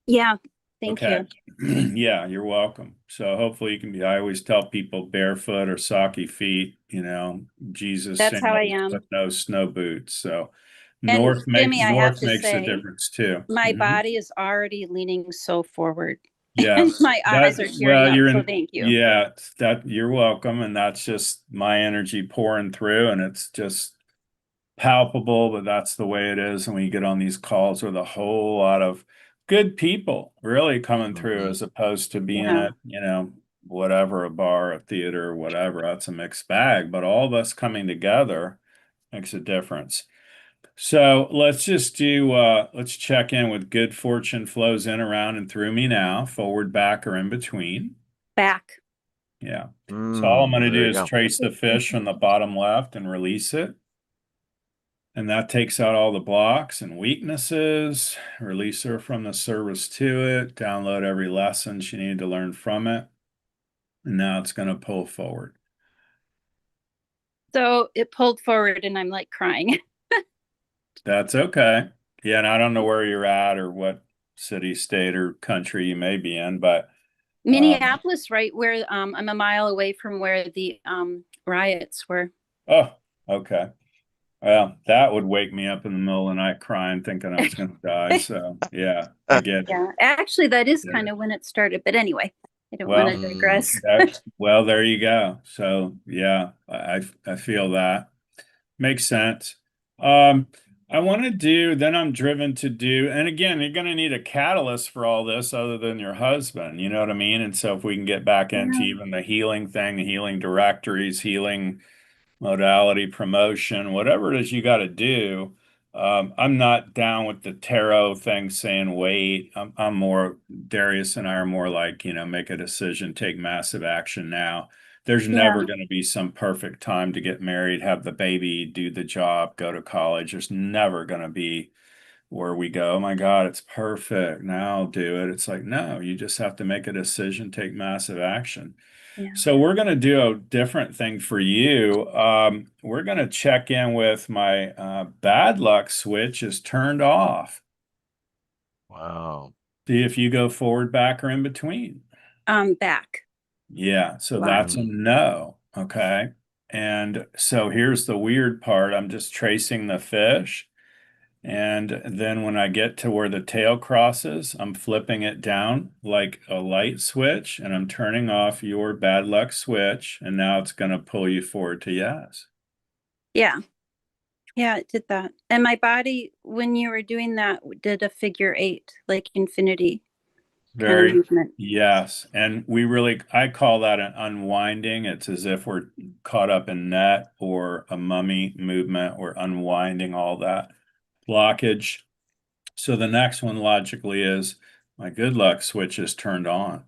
Speaker 6: Yeah, thank
Speaker 1: Okay.
Speaker 6: you.
Speaker 1: Yeah, you're welcome. So hopefully you can be, I always tell people barefoot or socky feet, Jesus
Speaker 6: That's
Speaker 1: saying
Speaker 6: how I
Speaker 1: no,
Speaker 6: am.
Speaker 1: but no snow boots. So
Speaker 6: And Jimmy, I have
Speaker 1: north
Speaker 6: to
Speaker 1: makes a
Speaker 6: say,
Speaker 1: difference too.
Speaker 6: my
Speaker 1: Mhm.
Speaker 6: body is already leaning so forward and
Speaker 1: Yes.
Speaker 6: my eyes are tearing
Speaker 1: Well,
Speaker 6: up.
Speaker 1: you're
Speaker 6: So
Speaker 1: in,
Speaker 6: thank you.
Speaker 1: yeah, that you're welcome. And that's just my energy pouring through, and it's just palpable, but that's the way it is. And when you get on these calls with a whole lot of good people really coming through, as opposed to being
Speaker 6: Yeah.
Speaker 1: at, whatever, a bar, a theater, or whatever, that's a mixed bag. But all of us coming together makes a difference. So let's just let's check in with good fortune flows in, around, and through me now, forward, back, or in between.
Speaker 6: Back.
Speaker 1: Yeah. So all I'm going to
Speaker 2: There
Speaker 1: do
Speaker 2: you
Speaker 1: is
Speaker 2: go.
Speaker 1: trace the fish from the bottom left and release it. And that takes out all the blocks and weaknesses, release her from the service to it, download every lesson she needed to learn from it. And now it's going to pull forward.
Speaker 6: So it pulled forward and I'm like crying.
Speaker 1: That's okay. Yeah, and I don't know where you're at or what city, state, or country you may be in, but
Speaker 6: Minneapolis, right where I'm a mile away from where the riots were.
Speaker 1: oh, okay. Well, that would wake me up in the middle of the night crying, thinking I was going to die. So, yeah, I get it.
Speaker 6: Yeah, actually, that is
Speaker 1: Get
Speaker 6: kind
Speaker 1: it.
Speaker 6: of when it started. But anyway, I don't want to
Speaker 1: Well,
Speaker 6: digress.
Speaker 1: well, there you go. So, yeah, I feel that makes sense. Um, I want to do, then I'm driven to do, and again, you're going to need a catalyst for all this other than your husband. You know what I mean? And so, if we can get back into
Speaker 6: Yeah.
Speaker 1: even the healing thing, the healing directories, healing modality, promotion, whatever it is you got to do. I'm not down with the tarot thing saying wait. I'm more, Darius and I are more like, make a decision, take massive action now. There's
Speaker 6: Yeah.
Speaker 1: never going to be some perfect time to get married, have the baby, do the job, go to college. There's never going to be where we go, oh my God, it's perfect. Now I'll do it. It's like, no, you just have to make a decision, take massive action.
Speaker 6: Yeah.
Speaker 1: So we're going to do a different thing for you. We're going to check in with my bad luck switch is turned off.
Speaker 2: Wow.
Speaker 1: See if you go forward, back, or in between.
Speaker 6: Back.
Speaker 1: Yeah, so
Speaker 6: Why?
Speaker 1: that's a no. Okay. And so here's the weird part. I'm just tracing the fish. And then when I get to where the tail crosses, I'm flipping it down like a light switch and I'm turning off your bad luck switch. And now it's going to pull you forward to yes.
Speaker 6: Yeah. Yeah, it did that. And my body, when you were doing that, did a figure 8, like infinity kind of
Speaker 1: Very,
Speaker 6: movement.
Speaker 1: yes. And I call that an unwinding. It's as if we're caught up in net or a mummy movement. We're unwinding all that blockage. So the next one logically is my good luck switch is turned on.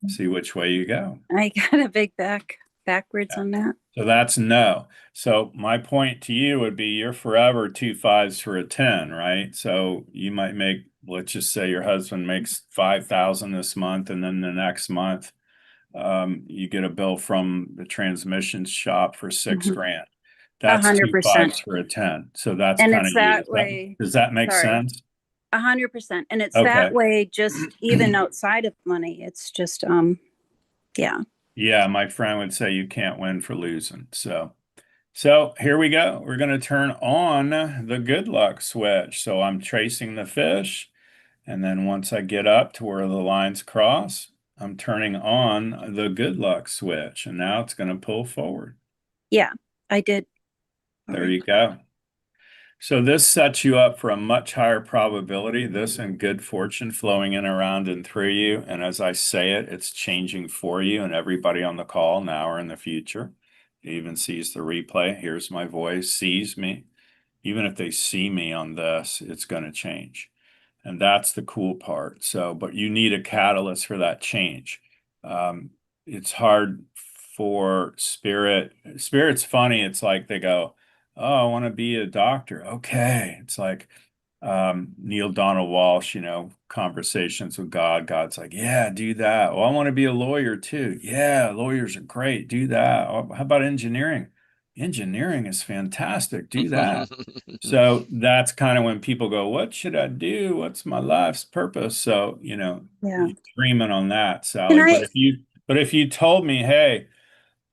Speaker 1: See which way you go.
Speaker 6: I got a big backwards
Speaker 1: Yeah.
Speaker 6: on that.
Speaker 1: So that's no. So my point to you would be you're forever 2 5s for a 10, right? So you might make, let's just say your husband makes 5,000 this month, and then the next month You get a bill from the transmission shop for 6 grand.
Speaker 6: A
Speaker 1: That's
Speaker 6: hundred
Speaker 1: two
Speaker 6: percent.
Speaker 1: fives for a 10. So that's
Speaker 6: And
Speaker 1: kind of
Speaker 6: it's
Speaker 1: you.
Speaker 6: that way.
Speaker 1: Does that make
Speaker 6: Sorry.
Speaker 1: sense?
Speaker 6: 100%. And it's that
Speaker 1: Okay.
Speaker 6: way just even outside of money. It's just, yeah.
Speaker 1: Yeah, my friend would say you can't win for losing. So here we go. We're going to turn on the good luck switch. So I'm tracing the fish. And then once I get up to where the lines cross, I'm turning on the good luck switch. And now it's going to pull forward.
Speaker 6: Yeah, I did.
Speaker 1: There you go. So this sets you up for a much higher probability, this and good fortune flowing in around and through you. And as I say it, it's changing for you and everybody on the call now or in the future. It even sees the replay, hears my voice, sees me. Even if they see me on this, it's going to change. And that's the cool part. So, but you need a catalyst for that change. It's hard for spirit. Spirit's funny. It's like they go, oh, I want to be a doctor. Okay. It's like Neil Donald Walsh, conversations with God. God's like, yeah, do that. Well, I want to be a lawyer too. Yeah, lawyers are great. Do that. Oh, how about engineering? Engineering is fantastic. Do that. So that's kind of when people go, what should I do? What's my life's purpose? So,
Speaker 6: Yeah.
Speaker 1: dreaming on that,
Speaker 6: Can
Speaker 1: Sally.
Speaker 6: I,
Speaker 1: But if you told me, hey,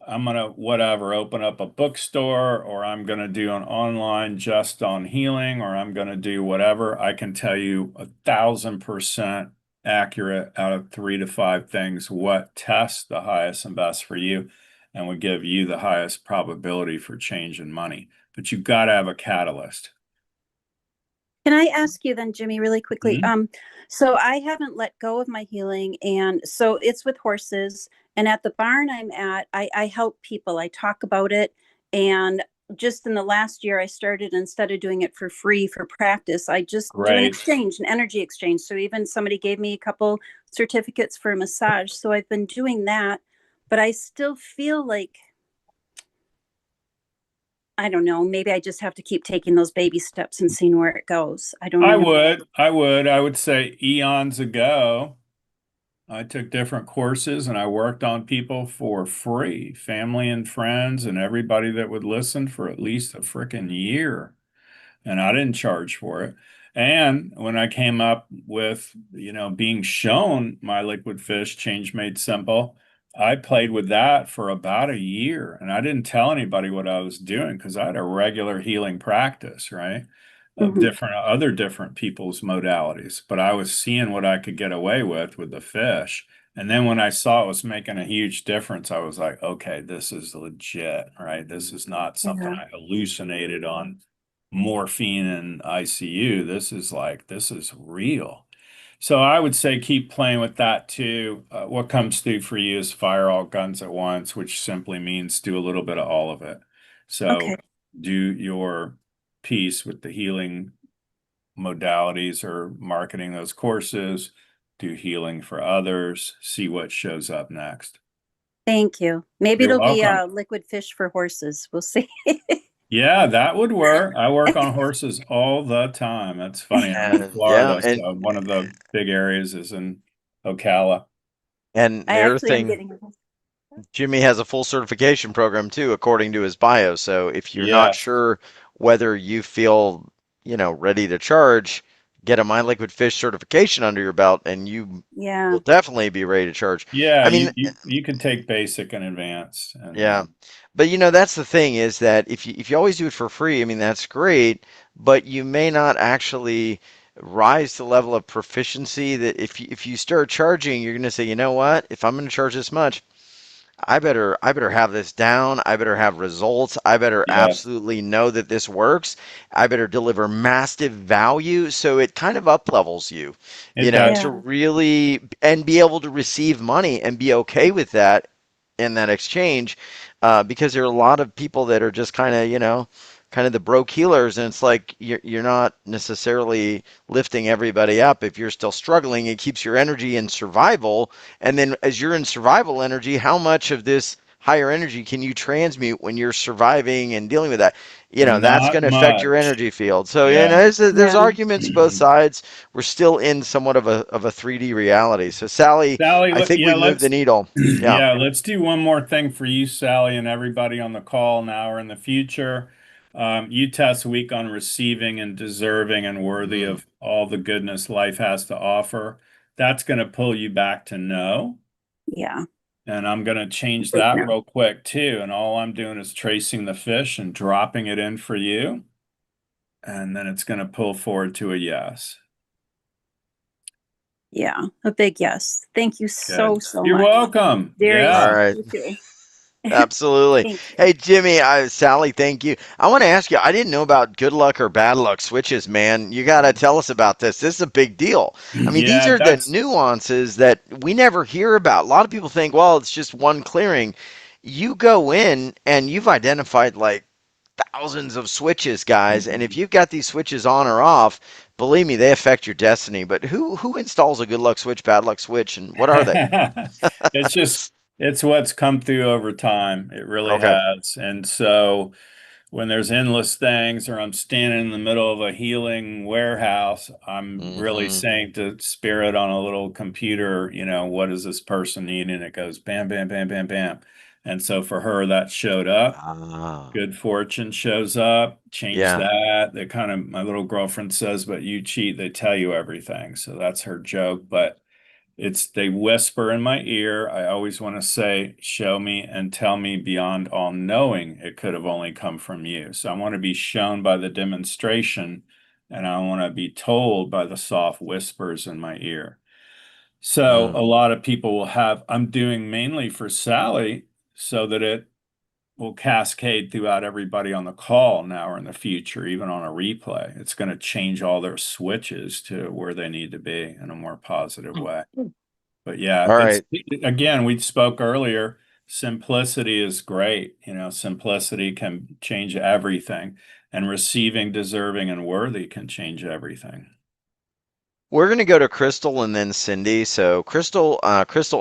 Speaker 1: I'm gonna whatever, open up a bookstore, or I'm gonna do an online just on healing, or I'm gonna do whatever, I can tell you 1,000% accurate out of 3 to 5 things what tests the highest and best for you and would give you the highest probability for change in money. But you've got to have a catalyst.
Speaker 6: can I ask you then, Jimmy, really quickly?
Speaker 1: Mhm.
Speaker 6: So I haven't let go of my healing, and so it's with horses. And at the barn I'm at, I help people. I talk about it, and just in the last year, I started, instead of doing it for free for practice, I just do an
Speaker 1: Great.
Speaker 6: exchange, an energy exchange. So even somebody gave me a couple certificates for a massage. So I've been doing that, but I still feel like, I don't know, maybe I just have to keep taking those baby steps and seeing where it goes. I don't know.
Speaker 1: I would say eons ago, I took different courses and I worked on people for free, family and friends and everybody that would listen for at least a freaking year. And I didn't charge for it. And when I came up with, being shown my liquid fish change made simple, I played with that for about a year and I didn't tell anybody what I was doing because I had a regular healing practice, right? Of
Speaker 6: Mhm.
Speaker 1: different people's modalities, but I was seeing what I could get away with the fish. And then when I saw it was making a huge difference, I was like, okay, this is legit, right? This is not something
Speaker 6: Yeah.
Speaker 1: I hallucinated on morphine and ICU. This is real. So I would say keep playing with that too. What comes through for you is fire all guns at once, which simply means do a little bit of all of it.
Speaker 6: Okay.
Speaker 1: So do your piece with the healing modalities or marketing those courses, do healing for others, see what shows up next.
Speaker 6: Thank you. Maybe
Speaker 1: You're
Speaker 6: it'll be
Speaker 1: welcome.
Speaker 6: a liquid fish for horses. We'll see.
Speaker 1: Yeah, that would work. I work on horses all the time. That's funny. I'm in
Speaker 2: Yeah,
Speaker 1: Florida, so one of the big areas is in Ocala.
Speaker 2: and
Speaker 6: I
Speaker 2: the other
Speaker 6: actually am
Speaker 2: thing,
Speaker 6: getting.
Speaker 2: Jimmy has a full certification program too, according to his bio. So if you're not
Speaker 1: Yes.
Speaker 2: sure whether you feel, ready to charge, get a My Liquid Fish certification under your belt, and you
Speaker 6: Yeah.
Speaker 2: will definitely be ready to charge.
Speaker 1: Yeah,
Speaker 2: I mean,
Speaker 1: you can take basic and advanced and
Speaker 2: yeah, but that's the thing is that if you always do it for free, I mean that's great, but you may not actually rise to the level of proficiency that if you start charging, you're going to say, you know what, if I'm going to charge this much. I better have this down. I better have results. I better
Speaker 1: yes,
Speaker 2: absolutely know that this works. I better deliver massive value. So it kind of up levels you,
Speaker 1: it
Speaker 2: to
Speaker 1: does.
Speaker 6: Yeah.
Speaker 2: really and be able to receive money and be okay with that in that exchange, because there are a lot of people that are just kind of the broke healers, and it's like you're not necessarily lifting everybody up. If you're still struggling, it keeps your energy in survival, and then as you're in survival energy, how much of this higher energy can you transmute when you're surviving and dealing with that? That's
Speaker 1: Not
Speaker 2: going to affect your
Speaker 1: much.
Speaker 2: energy field. So,
Speaker 1: Yeah.
Speaker 2: there's
Speaker 6: Yeah.
Speaker 2: arguments both sides. We're still in somewhat of a 3D reality. So, Sally,
Speaker 1: Sally,
Speaker 2: I think we moved the needle. Yeah.
Speaker 1: yeah, let's do one more thing for you, Sally, and everybody on the call now or in the future. You test weak on receiving and deserving and worthy
Speaker 2: Mm,
Speaker 1: of all the goodness life has to offer. That's going to pull you back to no.
Speaker 6: Yeah.
Speaker 1: And I'm going to change
Speaker 6: Big
Speaker 1: that
Speaker 6: no.
Speaker 1: real quick too. And all I'm doing is tracing the fish and dropping it in for you. And then it's going to pull forward to a yes.
Speaker 6: Yeah. A big yes. Thank you so,
Speaker 1: Good.
Speaker 6: so
Speaker 1: You're
Speaker 6: much.
Speaker 1: welcome.
Speaker 6: Darius,
Speaker 2: all
Speaker 1: Yeah.
Speaker 2: right.
Speaker 6: you too.
Speaker 2: Absolutely.
Speaker 6: Thank you.
Speaker 2: Hey, Jimmy, Sally, thank you. I want to ask you, I didn't know about good luck or bad luck switches, man. You got to tell us about this. This is a big deal. I mean, these
Speaker 1: Yeah,
Speaker 2: are the
Speaker 1: that's
Speaker 2: nuances that we never hear about. A lot of people think, well, it's just one clearing. You go in and you've identified like thousands of switches, guys. And if you've got these switches on or off, believe me, they affect your destiny. But who installs a good luck switch, bad luck switch, and what are they?
Speaker 1: it's just it's what's come through over time. It really
Speaker 2: Okay.
Speaker 1: has. And so when there's endless things or I'm standing in the middle of a healing warehouse, I'm really
Speaker 2: Mm-hmm.
Speaker 1: saying to spirit on a little computer, what does this person need? And it goes bam, bam, bam, bam, bam. And so for her, that showed up.
Speaker 2: Ah,
Speaker 1: Good fortune shows up, change
Speaker 2: yeah.
Speaker 1: that. They kind of, my little girlfriend says, but you cheat, they tell you everything. So that's her joke. But they whisper in my ear. I always want to say, show me and tell me beyond all knowing it could have only come from you. So I want to be shown by the demonstration, and I want to be told by the soft whispers in my ear. So
Speaker 2: Mm,
Speaker 1: a lot of people will have, I'm doing mainly for Sally so that it will cascade throughout everybody on the call now or in the future, even on a replay. It's going to change all their switches to where they need to be in a more positive way. But yeah,
Speaker 2: all
Speaker 1: it's
Speaker 2: right.
Speaker 1: again, we spoke earlier, simplicity is great. Simplicity can change everything, and receiving, deserving, and worthy can change everything.
Speaker 2: We're gonna go to Crystal and then Cindy. So Crystal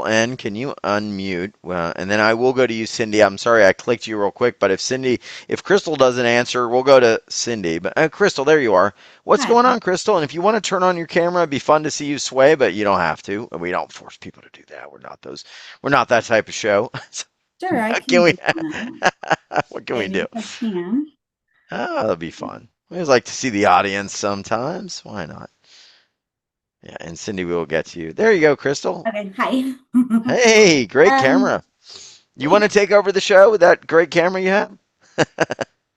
Speaker 2: N, can you unmute? And then I will go to you, Cindy. I'm sorry I clicked you real quick, but if Crystal doesn't answer, we'll go to Cindy. But Crystal, there you are. What's
Speaker 7: Hi.
Speaker 2: going on, Crystal? And if you want to turn on your camera, it'd be fun to see you sway, but you don't have to. We don't force people to do that. We're not that type of show.
Speaker 7: Sure, I
Speaker 2: What
Speaker 7: can
Speaker 2: can we
Speaker 7: do that.
Speaker 2: what can we
Speaker 7: Okay,
Speaker 2: do?
Speaker 7: yes, I can.
Speaker 2: Oh, that'll be fun. We always like to see the audience sometimes. Why not? Yeah, and Cindy, we will get to you. There you go, Crystal.
Speaker 7: Okay, hi.
Speaker 2: Hey, great
Speaker 7: Um,
Speaker 2: camera. You want to take over the show with that great camera you have?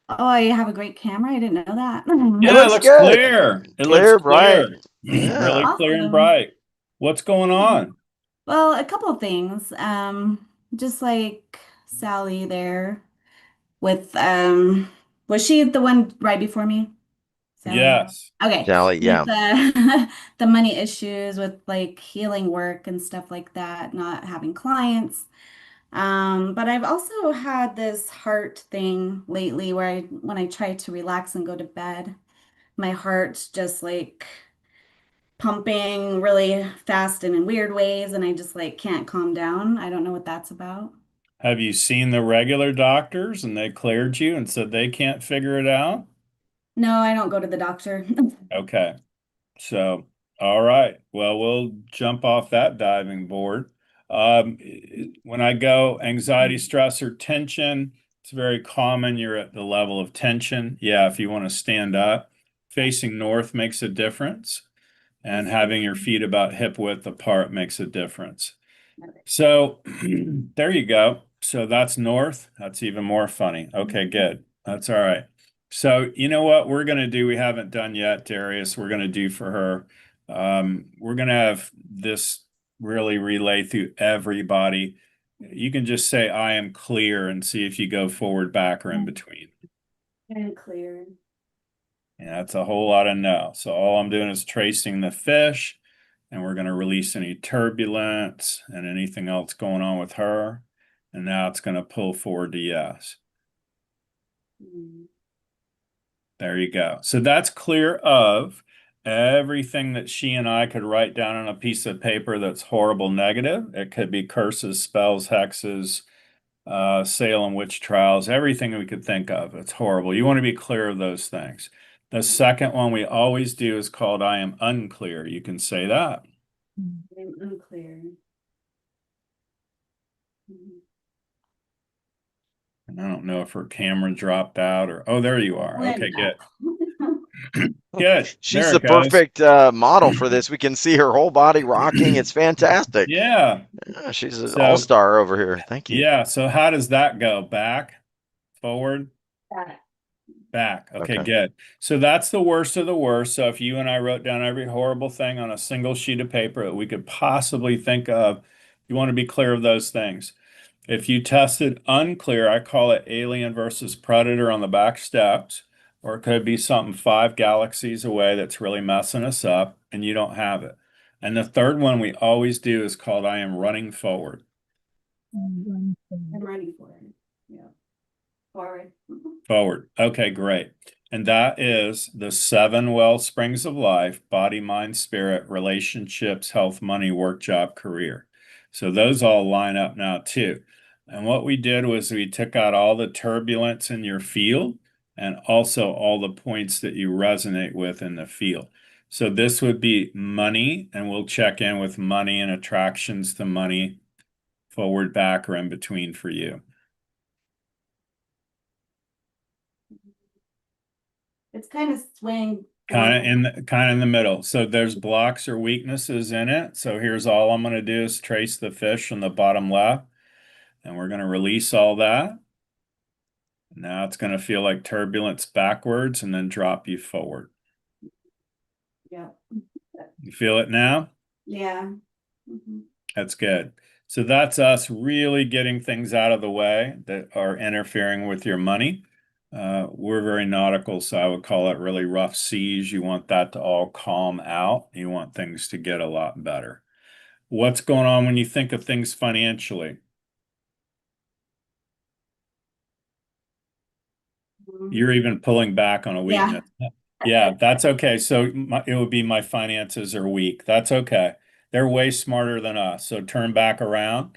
Speaker 7: oh, I have a great camera. I didn't know that.
Speaker 2: It
Speaker 1: Yeah, it
Speaker 2: looks
Speaker 1: looks
Speaker 2: good.
Speaker 1: clear. It looks
Speaker 2: Clear, bright.
Speaker 1: clear.
Speaker 2: Yeah.
Speaker 1: Really clear and
Speaker 7: Awesome.
Speaker 1: bright. What's going on?
Speaker 7: Well, a couple of things. Just like Sally there with was she the one right before me? Sally.
Speaker 1: Yes.
Speaker 7: Okay,
Speaker 2: Sally,
Speaker 7: with
Speaker 2: yeah.
Speaker 7: the the money issues with like healing work and stuff like that, not having clients. But I've also had this heart thing lately where when I try to relax and go to bed, my heart's just like pumping really fast and in weird ways, and I just like can't calm down. I don't know what that's about.
Speaker 1: Have you seen the regular doctors and they cleared you and said they can't figure it out?
Speaker 7: No, I don't go to the doctor.
Speaker 1: Okay. So, all right. Well, we'll jump off that diving board. When I go anxiety, stress, or tension, it's very common. You're at the level of tension. Yeah, if you want to stand up, facing north makes a difference, and having your feet about hip width apart makes a difference. So there you go. So that's north. That's even more funny. Okay, good. That's all right. So you know what we're going to do? We haven't done yet, Darius. We're going to do for her. We're going to have this really relay through everybody. You can just say, I am clear and see if you go forward, back, or in between.
Speaker 7: And clear.
Speaker 1: Yeah, that's a whole lot of no. So all I'm doing is tracing the fish, and we're going to release any turbulence and anything else going on with her. And now it's going to pull forward to yes. There you go. So that's clear of everything that she and I could write down on a piece of paper that's horrible negative. It could be curses, spells, hexes, Salem witch trials, everything we could think of. It's horrible. You want to be clear of those things. The second one we always do is called I am unclear. You can say that.
Speaker 7: I'm unclear.
Speaker 1: And I don't know if her camera dropped out or, oh, there you are. Okay, good. Good.
Speaker 2: She's
Speaker 1: There
Speaker 2: the
Speaker 1: it goes.
Speaker 2: perfect model for this. We can see her whole body rocking. It's fantastic.
Speaker 1: Yeah.
Speaker 2: Yeah, she's an
Speaker 1: So,
Speaker 2: all-star over here. Thank you.
Speaker 1: yeah. So how does that go? Back, forward,
Speaker 7: Back.
Speaker 1: back. Okay,
Speaker 2: Okay.
Speaker 1: good. So that's the worst of the worst. So if you and I wrote down every horrible thing on a single sheet of paper that we could possibly think of, you want to be clear of those things. If you tested unclear, I call it alien versus predator on the back steps, or it could be something 5 galaxies away that's really messing us up and you don't have it. And the third one we always do is called I am running forward.
Speaker 7: I'm ready for it. Yeah. Forward.
Speaker 1: Forward. Okay, great. And that is the 7 well springs of life: body, mind, spirit, relationships, health, money, work, job, career. So those all line up now too. And what we did was we took out all the turbulence in your field and also all the points that you resonate with in the field. So this would be money, and we'll check in with money and attractions to money, forward, back, or in between for you.
Speaker 7: It's kind of swaying.
Speaker 1: Kind of in the middle. So there's blocks or weaknesses in it. So here's all I'm going to do is trace the fish on the bottom left, and we're going to release all that. Now it's going to feel like turbulence backwards and then drop you forward.
Speaker 7: Yeah.
Speaker 1: You feel it now?
Speaker 7: Yeah.
Speaker 1: That's good. So that's us really getting things out of the way that are interfering with your money. We're very nautical, so I would call it really rough seas. You want that to all calm out. You want things to get a lot better. What's going on when you think of things financially? You're even pulling back on a weakness. Yeah, that's okay. So it would be my finances are weak. That's okay. They're way smarter than us. So turn back around,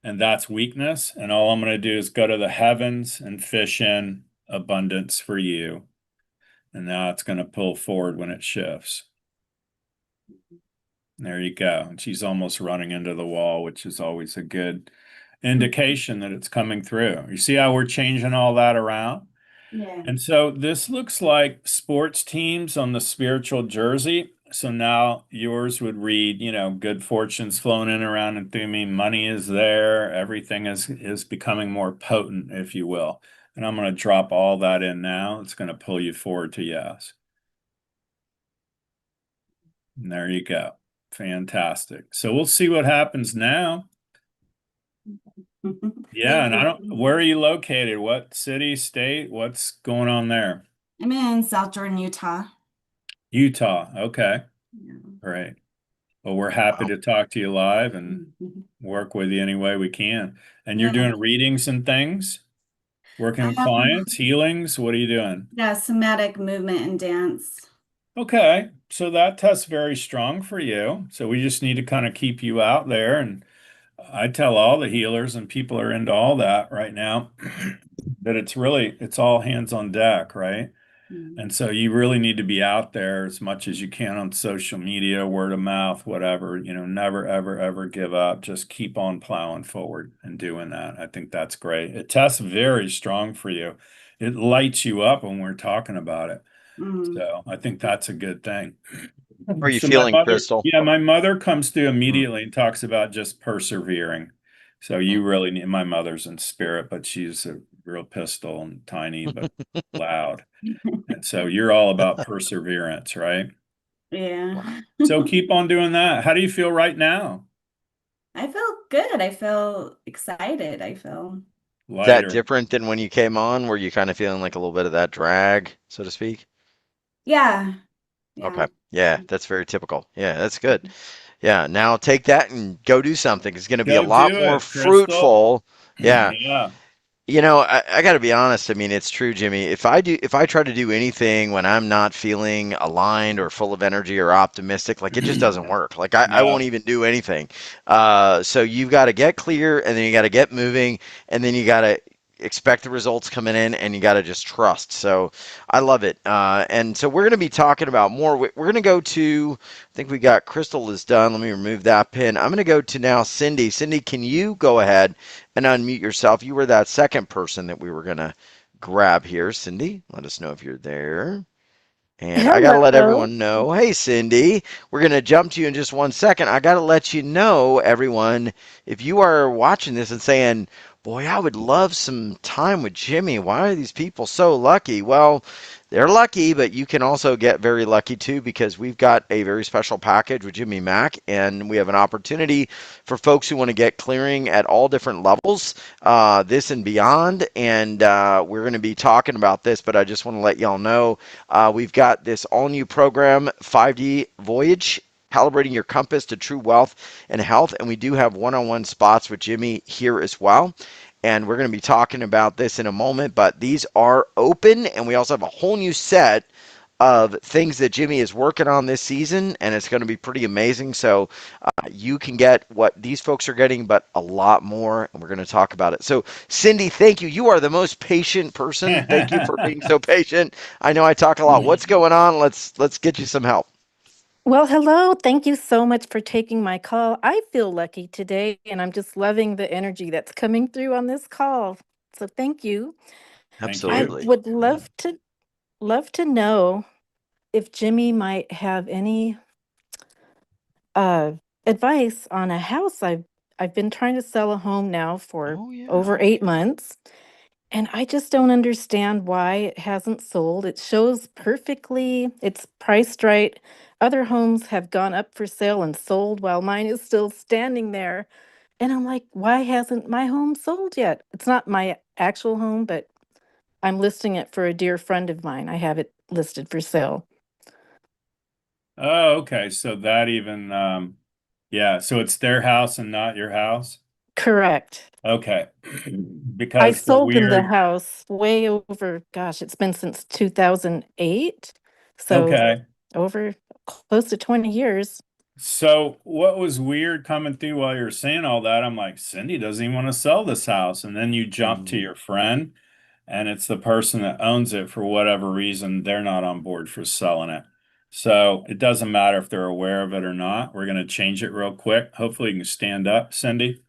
Speaker 1: and that's weakness. And all I'm going to do is go to the heavens and fish in abundance for you. And now it's going to pull forward when it shifts. There you go. And she's almost running into the wall, which is always a good indication that it's coming through. You see how we're changing all that around?
Speaker 7: Yeah.
Speaker 1: And so this looks like sports teams on the spiritual jersey. So now yours would read, good fortune's flowing in around and through me. Money is there. Everything is becoming more potent, if you will. And I'm going to drop all that in now. It's going to pull you forward to yes. And there you go. Fantastic. So we'll see what happens now. Yeah, and where are you located? What city, state? What's going on there?
Speaker 7: I'm in South Jordan, Utah.
Speaker 1: Utah. Okay.
Speaker 7: Yeah.
Speaker 1: Great. Well, we're happy to talk to you live and work with you any way we can. And you're doing readings and things? Working with clients, healings? What are you doing?
Speaker 7: Yeah, somatic movement and dance.
Speaker 1: Okay. So that test's very strong for you. So we just need to kind of keep you out there. And I tell all the healers, and people are into all that right now, that it's all hands on deck, right? And so you really need to be out there as much as you can on social media, word of mouth, whatever, never, ever, ever give up. Just keep on plowing forward and doing that. I think that's great. It tests very strong for you. It lights you up when we're talking about it. So I think that's a good thing.
Speaker 2: How are you
Speaker 1: So
Speaker 2: feeling, Crystal?
Speaker 1: my mother comes through immediately and talks about just persevering. So you really need, my mother's in spirit, but she's a real pistol and tiny, but loud. And so you're all about perseverance, right?
Speaker 7: Yeah.
Speaker 1: So keep on doing that. How do you feel right now?
Speaker 7: I feel good. I feel excited. I feel
Speaker 2: Is that
Speaker 1: Lighter.
Speaker 2: different than when you came on? Were you kind of feeling like a little bit of that drag, so to speak?
Speaker 7: yeah.
Speaker 2: Okay. Yeah, that's very typical. Yeah, that's good. Yeah, now take that and go do something. It's going to be a
Speaker 1: Go
Speaker 2: lot
Speaker 1: do
Speaker 2: more
Speaker 1: it, Crystal.
Speaker 2: fruitful. Yeah.
Speaker 1: Yeah.
Speaker 2: You know, I got to be honest. I mean, it's true, Jimmy. If I try to do anything when I'm not feeling aligned or full of energy or optimistic, like it just doesn't work. Like I won't
Speaker 1: No.
Speaker 2: even do anything. So you've got to get clear and then you got to get moving and then you got to expect the results coming in and you got to just trust. So I love it. And so we're going to be talking about more. We're going to go to, I think we got Crystal is done. Let me remove that pin. I'm going to go to now Cindy. Cindy, can you go ahead and unmute yourself? You were that second person that we were going to grab here. Cindy, let us know if you're there. And I got to let
Speaker 8: Hello.
Speaker 2: everyone know, hey, Cindy, we're going to jump to you in just 1 second. I got to let you know, everyone, if you are watching this and saying, boy, I would love some time with Jimmy. Why are these people so lucky? Well, they're lucky, but you can also get very lucky too because we've got a very special package with Jimmy Mack, and we have an opportunity for folks who want to get clearing at all different levels, this and beyond. And we're going to be talking about this, but I just want to let y'all know we've got this all new program, 5D Voyage. Calibrating your compass to true wealth and health. And we do have one-on-one spots with Jimmy here as well. And we're going to be talking about this in a moment, but these are open. And we also have a whole new set of things that Jimmy is working on this season, and it's going to be pretty amazing. So you can get what these folks are getting, but a lot more, and we're going to talk about it. So, Cindy, thank you. You are the most patient person. Thank you for being so patient. I know I talk a lot. What's going on? Let's get you some help.
Speaker 8: Well, hello. Thank you so much for taking my call. I feel lucky today, and I'm just loving the energy that's coming through on this call. So thank you.
Speaker 1: Thank
Speaker 8: I
Speaker 1: you.
Speaker 2: Absolutely.
Speaker 8: would love to know if Jimmy might have any uh advice on a house. I've been trying to sell a home now for
Speaker 2: Oh yeah.
Speaker 8: over 8 months. And I just don't understand why it hasn't sold. It shows perfectly, it's priced right. Other homes have gone up for sale and sold while mine is still standing there. And I'm like, why hasn't my home sold yet? It's not my actual home, but I'm listing it for a dear friend of mine. I have it listed for sale.
Speaker 1: Oh, okay. So that even, yeah. So it's their house and not your house.
Speaker 8: Correct.
Speaker 1: Okay.
Speaker 8: I
Speaker 1: Because the
Speaker 8: sold them the
Speaker 1: weird,
Speaker 8: house way over, gosh, it's been since 2008. So
Speaker 1: okay.
Speaker 8: over close to 20 years.
Speaker 1: So what was weird coming through while you're saying all that? I'm like, Cindy doesn't even want to sell this house. And then you jump to
Speaker 2: Mm.
Speaker 1: your friend, and it's the person that owns it for whatever reason, they're not on board for selling it. So it doesn't matter if they're aware of it or not. We're going to change it real quick. Hopefully you can stand up, Cindy,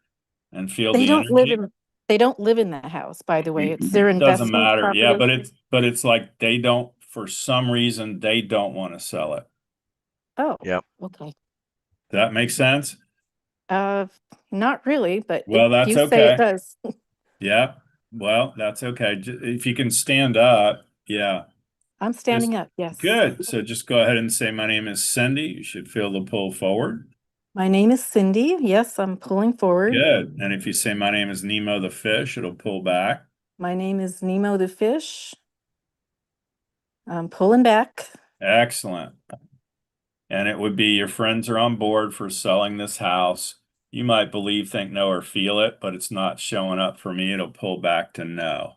Speaker 1: and feel
Speaker 8: They
Speaker 1: the
Speaker 8: don't live
Speaker 1: energy.
Speaker 8: in they don't live in that house, by the way. It's their
Speaker 1: Doesn't
Speaker 8: investment
Speaker 1: matter. Yeah,
Speaker 8: property.
Speaker 1: but it's like they don't, for some reason they don't want to sell it.
Speaker 8: Oh,
Speaker 2: Yep.
Speaker 8: okay.
Speaker 1: Does that make sense?
Speaker 8: Uh, not really, but if
Speaker 1: Well, that's
Speaker 8: you say it
Speaker 1: okay.
Speaker 8: does,
Speaker 1: Yeah. Well, that's okay. If you can stand up, yeah.
Speaker 8: I'm
Speaker 1: Just
Speaker 8: standing up. Yes.
Speaker 1: good. So just go ahead and say, my name is Cindy. You should feel the pull forward.
Speaker 8: My name is Cindy. Yes, I'm pulling forward.
Speaker 1: Good. And if you say, my name is Nemo the fish, it'll pull back.
Speaker 8: My name is Nemo the fish. I'm pulling back.
Speaker 1: Excellent. And it would be your friends are on board for selling this house. You might believe, think, know, or feel it, but it's not showing up for me. It'll pull back to no.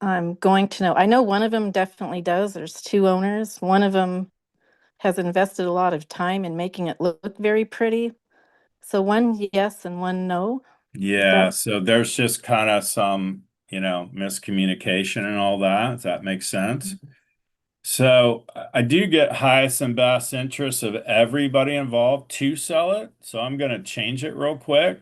Speaker 8: I'm going to know. I know one of them definitely does. There's two owners. One of them has invested a lot of time in making it look very pretty. So one yes and one no. Is
Speaker 1: Yeah,
Speaker 8: that
Speaker 1: so there's just kind of some, miscommunication and all that. Does that make sense? So I do get highest and best interest of everybody involved to sell it. So I'm going to change it real quick.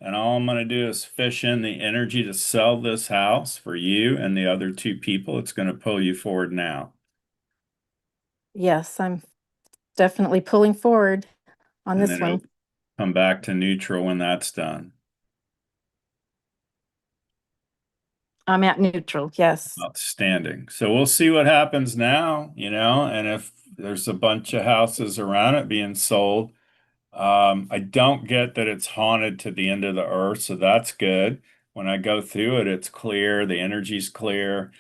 Speaker 1: And all I'm going to do is fish in the energy to sell this house for you and the other two people. It's going to pull you forward now.
Speaker 8: yes, I'm definitely pulling forward on
Speaker 1: And
Speaker 8: this
Speaker 1: then
Speaker 8: one.
Speaker 1: it'll come back to neutral when that's done.
Speaker 8: I'm at neutral. Yes.
Speaker 1: Outstanding. So we'll see what happens now, and if there's a bunch of houses around it being sold. I don't get that it's haunted to the end of the earth, so that's good. When I go through it, it's clear, the energy's clear.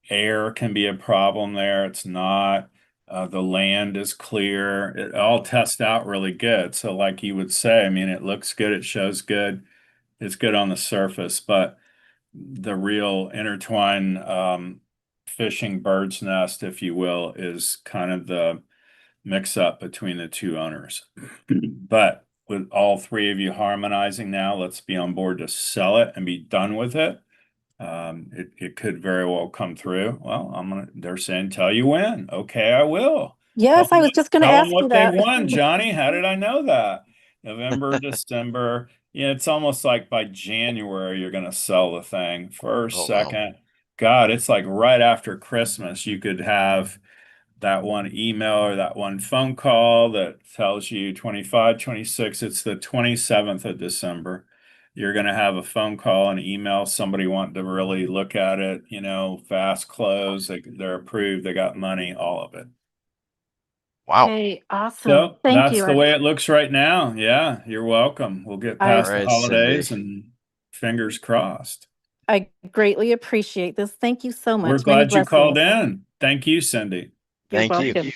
Speaker 1: Air can be a problem there. It's not. The land is clear. It all tests out really good. So, like you would say, I mean, it looks good, it shows good, it's good on the surface, but the real intertwine fishing bird's nest, if you will, is kind of the mix up between the two owners. But with all three of you harmonizing now, let's be on board to sell it and be done with it. It could very well come through. Well, they're saying, tell you when. Okay, I will.
Speaker 8: Yes, I was just going to
Speaker 1: Tell them
Speaker 8: ask you
Speaker 1: what they
Speaker 8: that.
Speaker 1: won, Johnny. How did I know that? November, December. Yeah, it's almost like by January you're going to sell the thing. First,
Speaker 2: Oh, wow.
Speaker 1: second. God, it's like right after Christmas you could have that one email or that one phone call that tells you 25, 26. It's the 27th of December. You're going to have a phone call and email, somebody wanting to really look at it, fast close. They're approved. They got money, all of it.
Speaker 2: Wow.
Speaker 8: Okay, awesome.
Speaker 1: So
Speaker 8: Thank
Speaker 1: that's
Speaker 8: you.
Speaker 1: the way it looks right now. Yeah, you're welcome. We'll get
Speaker 8: I
Speaker 2: All
Speaker 1: past the
Speaker 2: right, Cindy.
Speaker 1: holidays and fingers crossed.
Speaker 8: I greatly appreciate this. Thank you so
Speaker 1: We're
Speaker 8: much. Many
Speaker 1: glad you called
Speaker 8: blessings.
Speaker 1: in. Thank you, Cindy.
Speaker 8: You're
Speaker 2: Thank you.
Speaker 8: welcome.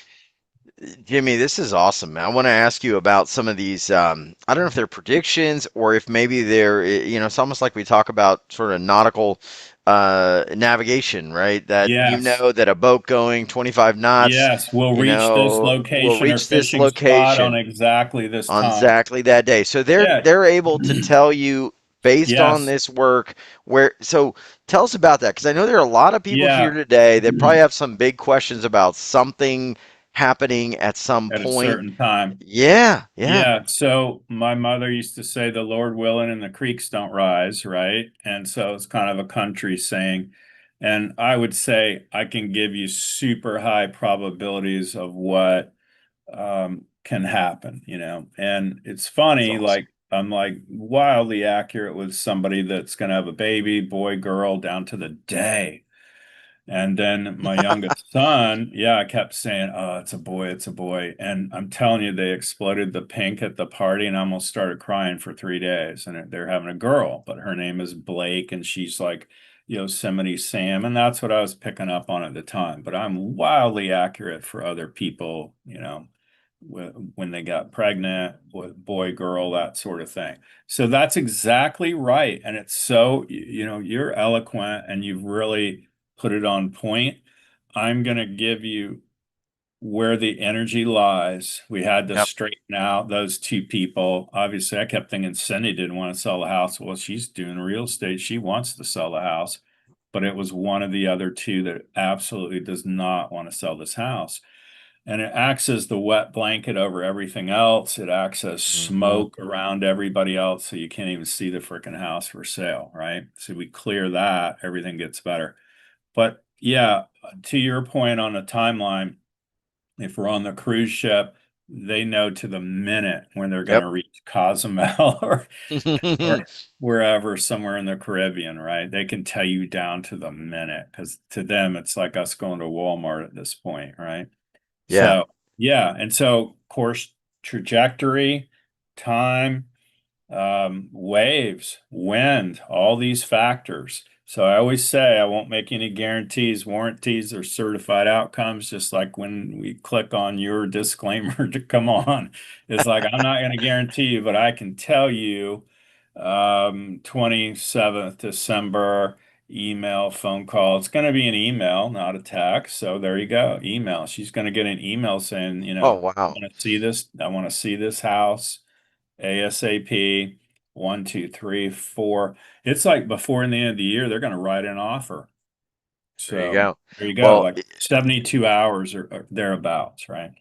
Speaker 2: Jimmy, this is awesome. I want to ask you about some of these. I don't know if they're predictions or if maybe they're, it's almost like we talk about sort of nautical navigation, right? That
Speaker 1: Yes.
Speaker 2: that a boat going 25 knots,
Speaker 1: Yes, we'll reach this
Speaker 2: will
Speaker 1: location or
Speaker 2: reach this
Speaker 1: fishing spot on
Speaker 2: location
Speaker 1: exactly this
Speaker 2: on
Speaker 1: time.
Speaker 2: exactly that day. So they're
Speaker 1: Yeah.
Speaker 2: they're able to tell you based on
Speaker 1: Yes.
Speaker 2: this work where. So tell us about that because I know there are a lot of people here
Speaker 1: Yeah.
Speaker 2: today that probably have some big questions about something happening at some
Speaker 1: At a
Speaker 2: point.
Speaker 1: certain time.
Speaker 2: Yeah, yeah.
Speaker 1: Yeah. So my mother used to say, the Lord willing and the creeks don't rise, right? And so it's kind of a country saying. And I would say I can give you super high probabilities of what can happen, And it's
Speaker 2: That's
Speaker 1: funny,
Speaker 2: awesome.
Speaker 1: like I'm like wildly accurate with somebody that's going to have a baby, boy, girl, down to the day. And then my youngest son, yeah, I kept saying, "Oh, it's a boy, it's a boy." And I'm telling you, they exploded the pink at the party and I almost started crying for 3 days. And they're having a girl, but her name is Blake and she's like Yosemite Sam. And that's what I was picking up on at the time. But I'm wildly accurate for other people, when they got pregnant, with boy, girl, that sort of thing. So that's exactly right. And it's so, you're eloquent and you've really put it on point. I'm going to give you where the energy lies. We had to
Speaker 2: Yep.
Speaker 1: straighten out those two people. Obviously, I kept thinking Cindy didn't want to sell the house. Well, she's doing real estate. She wants to sell the house, but it was one of the other two that absolutely does not want to sell this house. And it acts as the wet blanket over everything else. It acts as
Speaker 2: Hmm.
Speaker 1: smoke around everybody else, so you can't even see the freaking house for sale, right? So we clear that, everything gets better. But yeah, to your point on the timeline, if we're on the cruise ship, they know to the minute when they're going
Speaker 2: Yep.
Speaker 1: to reach Cozumel or wherever, somewhere in the Caribbean, right? They can tell you down to the minute because to them, it's like us going to Walmart at this point, right?
Speaker 2: Yeah.
Speaker 1: So, yeah. And so, course trajectory, time, waves, wind, all these factors. So I always say I won't make any guarantees, warranties, or certified outcomes, just like when we click on your disclaimer to come on. It's like I'm not going to guarantee you, but I can tell you 27th December email, phone call. It's going to be an email, not a text. So there you go. Email. She's going to get an email saying,
Speaker 2: Oh,
Speaker 1: I
Speaker 2: wow.
Speaker 1: want to see this. I want to see this house ASAP. 1, 2, 3, 4. It's like before the end of the year, they're going to write an offer.
Speaker 2: There you
Speaker 1: So
Speaker 2: go.
Speaker 1: there you go,
Speaker 2: Well,
Speaker 1: like 72 hours or thereabouts, right?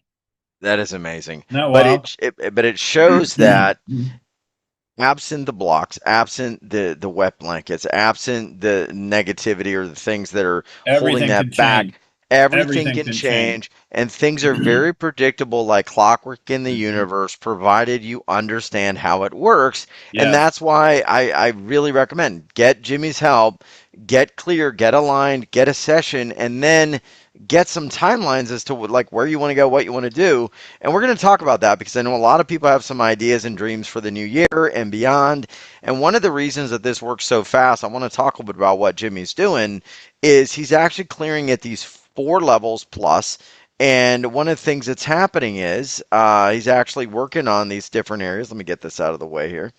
Speaker 2: that is amazing.
Speaker 1: Not
Speaker 2: But
Speaker 1: well.
Speaker 2: it shows that absent the blocks, absent the wet blankets, absent the negativity or the things that are holding
Speaker 1: Everything can
Speaker 2: that back,
Speaker 1: change.
Speaker 2: everything
Speaker 1: Everything
Speaker 2: can
Speaker 1: can change.
Speaker 2: change and things are very predictable like clockwork in the universe, provided you understand how it works. And
Speaker 1: Yes.
Speaker 2: that's why I really recommend get Jimmy's help, get clear, get aligned, get a session, and then get some timelines as to like where you want to go, what you want to do. And we're going to talk about that because I know a lot of people have some ideas and dreams for the new year and beyond. And one of the reasons that this works so fast, I want to talk a little bit about what Jimmy's doing, is he's actually clearing at these 4 levels plus. And one of the things that's happening is he's actually working on these different areas. Let me get this out of the way here.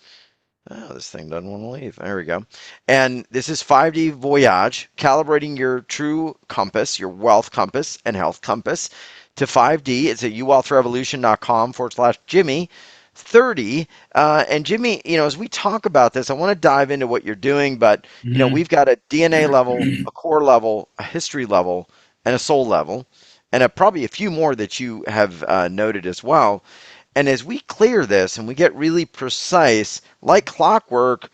Speaker 2: Oh, this thing doesn't want to leave. There we go. And this is 5D Voyage, calibrating your true compass, your wealth compass and health compass to 5D. It's at youwealthrevolution.com/Jimmy 30. And Jimmy, as we talk about this, I want to dive into what you're doing, but
Speaker 1: Mhm.
Speaker 2: we've got a DNA level, a core level, a history level, and a soul level, and probably a few more that you have noted as well. And as we clear this and we get really precise, like clockwork,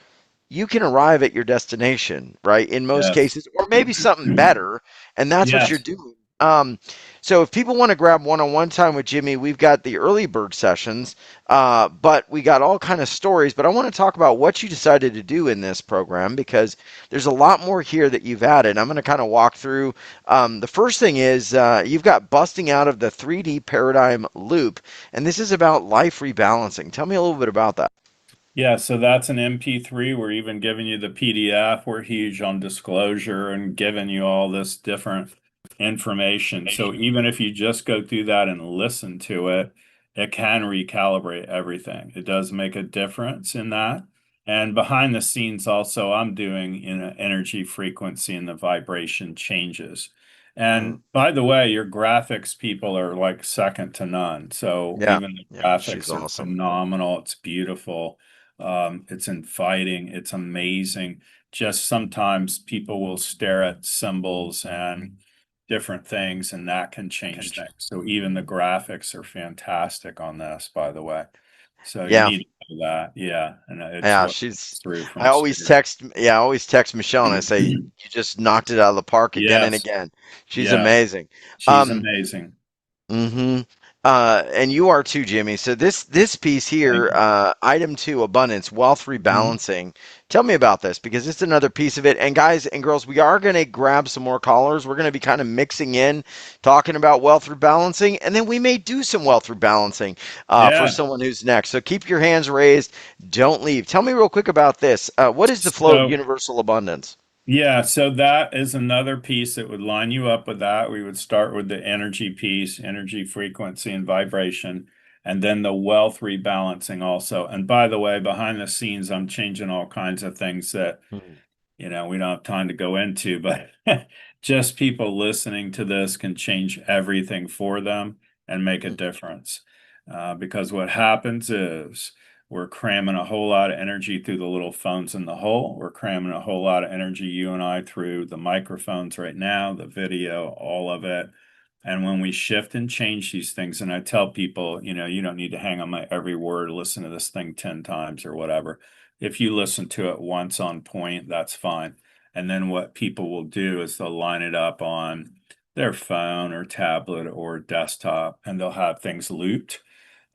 Speaker 2: you can arrive at your destination, right? In most
Speaker 1: Yes.
Speaker 2: cases, or maybe something better, and that's what you're
Speaker 1: Yes.
Speaker 2: doing. So if people want to grab one-on-one time with Jimmy, we've got the early bird sessions, but we got all kind of stories. But I want to talk about what you decided to do in this program because there's a lot more here that you've added. I'm going to kind of walk through. The first thing is you've got busting out of the 3D paradigm loop, and this is about life rebalancing. Tell me a little bit about that.
Speaker 1: Yeah, so that's an MP3. We're even giving you the PDF. We're huge on disclosure and giving you all this different information. So even if you just go through that and listen to it, it can recalibrate everything. It does make a difference in that. And behind the scenes, also, I'm doing energy frequency and the vibration changes.
Speaker 2: Mm.
Speaker 1: And by the way, your graphics people are like second to none. So
Speaker 2: Yeah,
Speaker 1: even the
Speaker 2: yeah, she's
Speaker 1: graphics are
Speaker 2: awesome.
Speaker 1: phenomenal. It's beautiful. It's inviting, it's amazing. Just sometimes people will stare at symbols and different things, and that can change things. So even the graphics are fantastic on this, by the way. So you
Speaker 2: Yeah,
Speaker 1: need to know that. Yeah. And it's
Speaker 2: yeah,
Speaker 1: what
Speaker 2: she's.
Speaker 1: comes through from spirit.
Speaker 2: I always text Michelle and I say, you just knocked it out of the park again and
Speaker 1: Yes.
Speaker 2: again. She's
Speaker 1: Yes.
Speaker 2: amazing.
Speaker 1: She's
Speaker 2: Um,
Speaker 1: amazing.
Speaker 2: hmm and you are too, Jimmy. So this piece
Speaker 1: Thank
Speaker 2: here,
Speaker 1: you.
Speaker 2: item two, abundance, wealth
Speaker 1: Mhm.
Speaker 2: rebalancing. Tell me about this because it's another piece of it. And guys and girls, we are going to grab some more callers. We're going to be kind of mixing in, talking about wealth rebalancing, and then we may do some wealth rebalancing for
Speaker 1: Yeah.
Speaker 2: someone who's next. So keep your hands raised. Don't leave. Tell me real quick about this. What is the flow of
Speaker 1: So
Speaker 2: universal abundance?
Speaker 1: yeah, so that is another piece that would line you up with that. We would start with the energy piece, energy frequency and vibration, and then the wealth rebalancing also. And by the way, behind the scenes, I'm changing all kinds of things that
Speaker 2: Hmm.
Speaker 1: we don't have time to go into, but just people listening to this can change everything for them and make a difference. Because what happens is we're cramming a whole lot of energy through the little phones in the hole. We're cramming a whole lot of energy, you and I, through the microphones right now, the video, all of it. And when we shift and change these things, and I tell people, you don't need to hang on my every word, listen to this thing 10 times or whatever. If you listen to it once on point, that's fine. And then what people will do is they'll line it up on their phone or tablet or desktop, and they'll have things looped.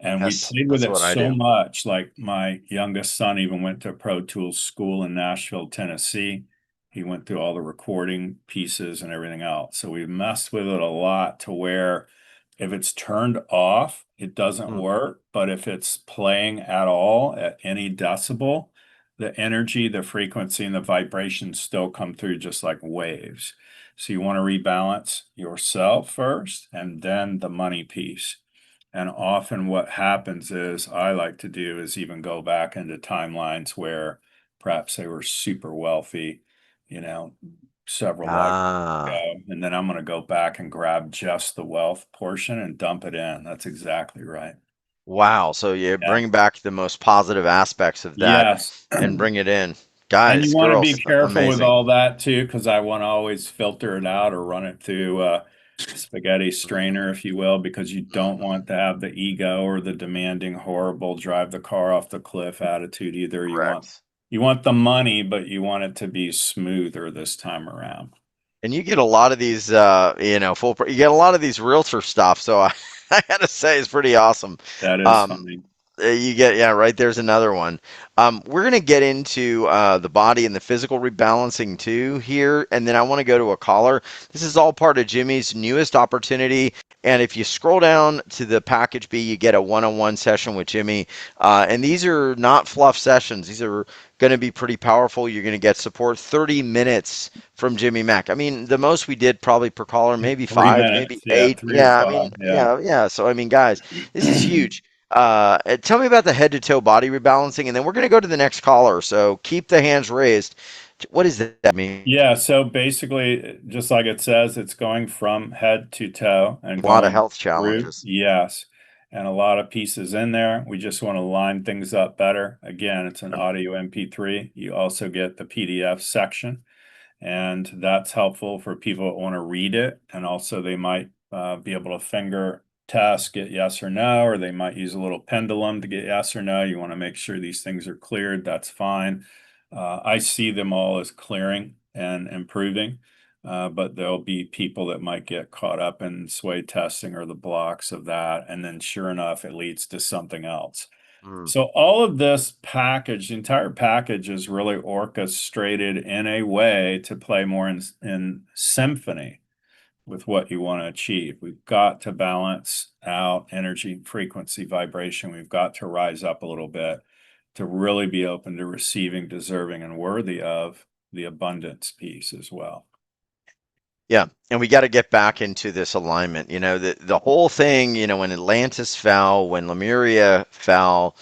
Speaker 1: And we
Speaker 2: Yes,
Speaker 1: played with
Speaker 2: that's
Speaker 1: it
Speaker 2: what I
Speaker 1: so
Speaker 2: do.
Speaker 1: much. Like my youngest son even went to Pro Tools school in Nashville, Tennessee. He went through all the recording pieces and everything else. So we messed with it a lot to where if it's turned off, it doesn't
Speaker 2: Hmm.
Speaker 1: work. But if it's playing at all at any decibel, the energy, the frequency, and the vibrations still come through just like waves. So you want to rebalance yourself first and then the money piece. And often what happens is I like to do is even go back into timelines where perhaps they were super wealthy, you know, several lives
Speaker 2: Ah.
Speaker 1: ago. And then I'm going to go back and grab just the wealth portion and dump it in. That's exactly right.
Speaker 2: Wow. So you
Speaker 1: Yeah.
Speaker 2: bring back the most positive aspects of that
Speaker 1: Yes.
Speaker 2: and bring it in.
Speaker 1: And you
Speaker 2: Guys,
Speaker 1: want to be
Speaker 2: girls,
Speaker 1: careful with
Speaker 2: amazing.
Speaker 1: all that too, because I want to always filter it out or run it through a spaghetti strainer, if you will, because you don't want to have the ego or the demanding, horrible, drive the car off the cliff attitude either.
Speaker 2: Correct.
Speaker 1: You want the money, but you want it to be smoother this time around.
Speaker 2: And you get a lot of these, you get a lot of these realtor stuff. So I gotta say, it's pretty awesome.
Speaker 1: That is
Speaker 2: Um,
Speaker 1: funny.
Speaker 2: You get, yeah, right. There's another one. We're going to get into the body and the physical rebalancing too here. And then I want to go to a caller. This is all part of Jimmy's newest opportunity. And if you scroll down to the package B, you get a one-on-one session with Jimmy. And these are not fluff sessions. These are going to be pretty powerful. You're going to get support 30 minutes from Jimmy Mack. I mean, the most we did probably per caller, maybe
Speaker 1: Three
Speaker 2: five, maybe
Speaker 1: minutes. Yeah,
Speaker 2: eight.
Speaker 1: three or
Speaker 2: Yeah, I
Speaker 1: five.
Speaker 2: mean,
Speaker 1: Yeah.
Speaker 2: yeah, yeah. So, I mean, guys, this is huge. Tell me about the head to toe body rebalancing, and then we're going to go to the next caller. So keep the hands raised. What does that mean?
Speaker 1: Yeah, so basically, just like it says, it's going from head to toe and
Speaker 2: A lot of
Speaker 1: going
Speaker 2: health
Speaker 1: through.
Speaker 2: challenges.
Speaker 1: Yes, and a lot of pieces in there. We just want to line things up better. Again, it's an audio MP3. You also get the PDF section, and that's helpful for people that want to read it. And also, they might be able to finger test, get yes or no, or they might use a little pendulum to get yes or no. You want to make sure these things are cleared. That's fine. I see them all as clearing and improving, but there'll be people that might get caught up in sway testing or the blocks of that. And then sure enough, it leads to something else.
Speaker 2: Mm.
Speaker 1: So all of this package, the entire package is really orchestrated in a way to play more in symphony with what you want to achieve. We've got to balance out energy, frequency, vibration. We've got to rise up a little bit to really be open to receiving, deserving, and worthy of the abundance piece as well.
Speaker 2: Yeah, and we got to get back into this alignment. The whole thing, when Atlantis fell, when Lemuria fell,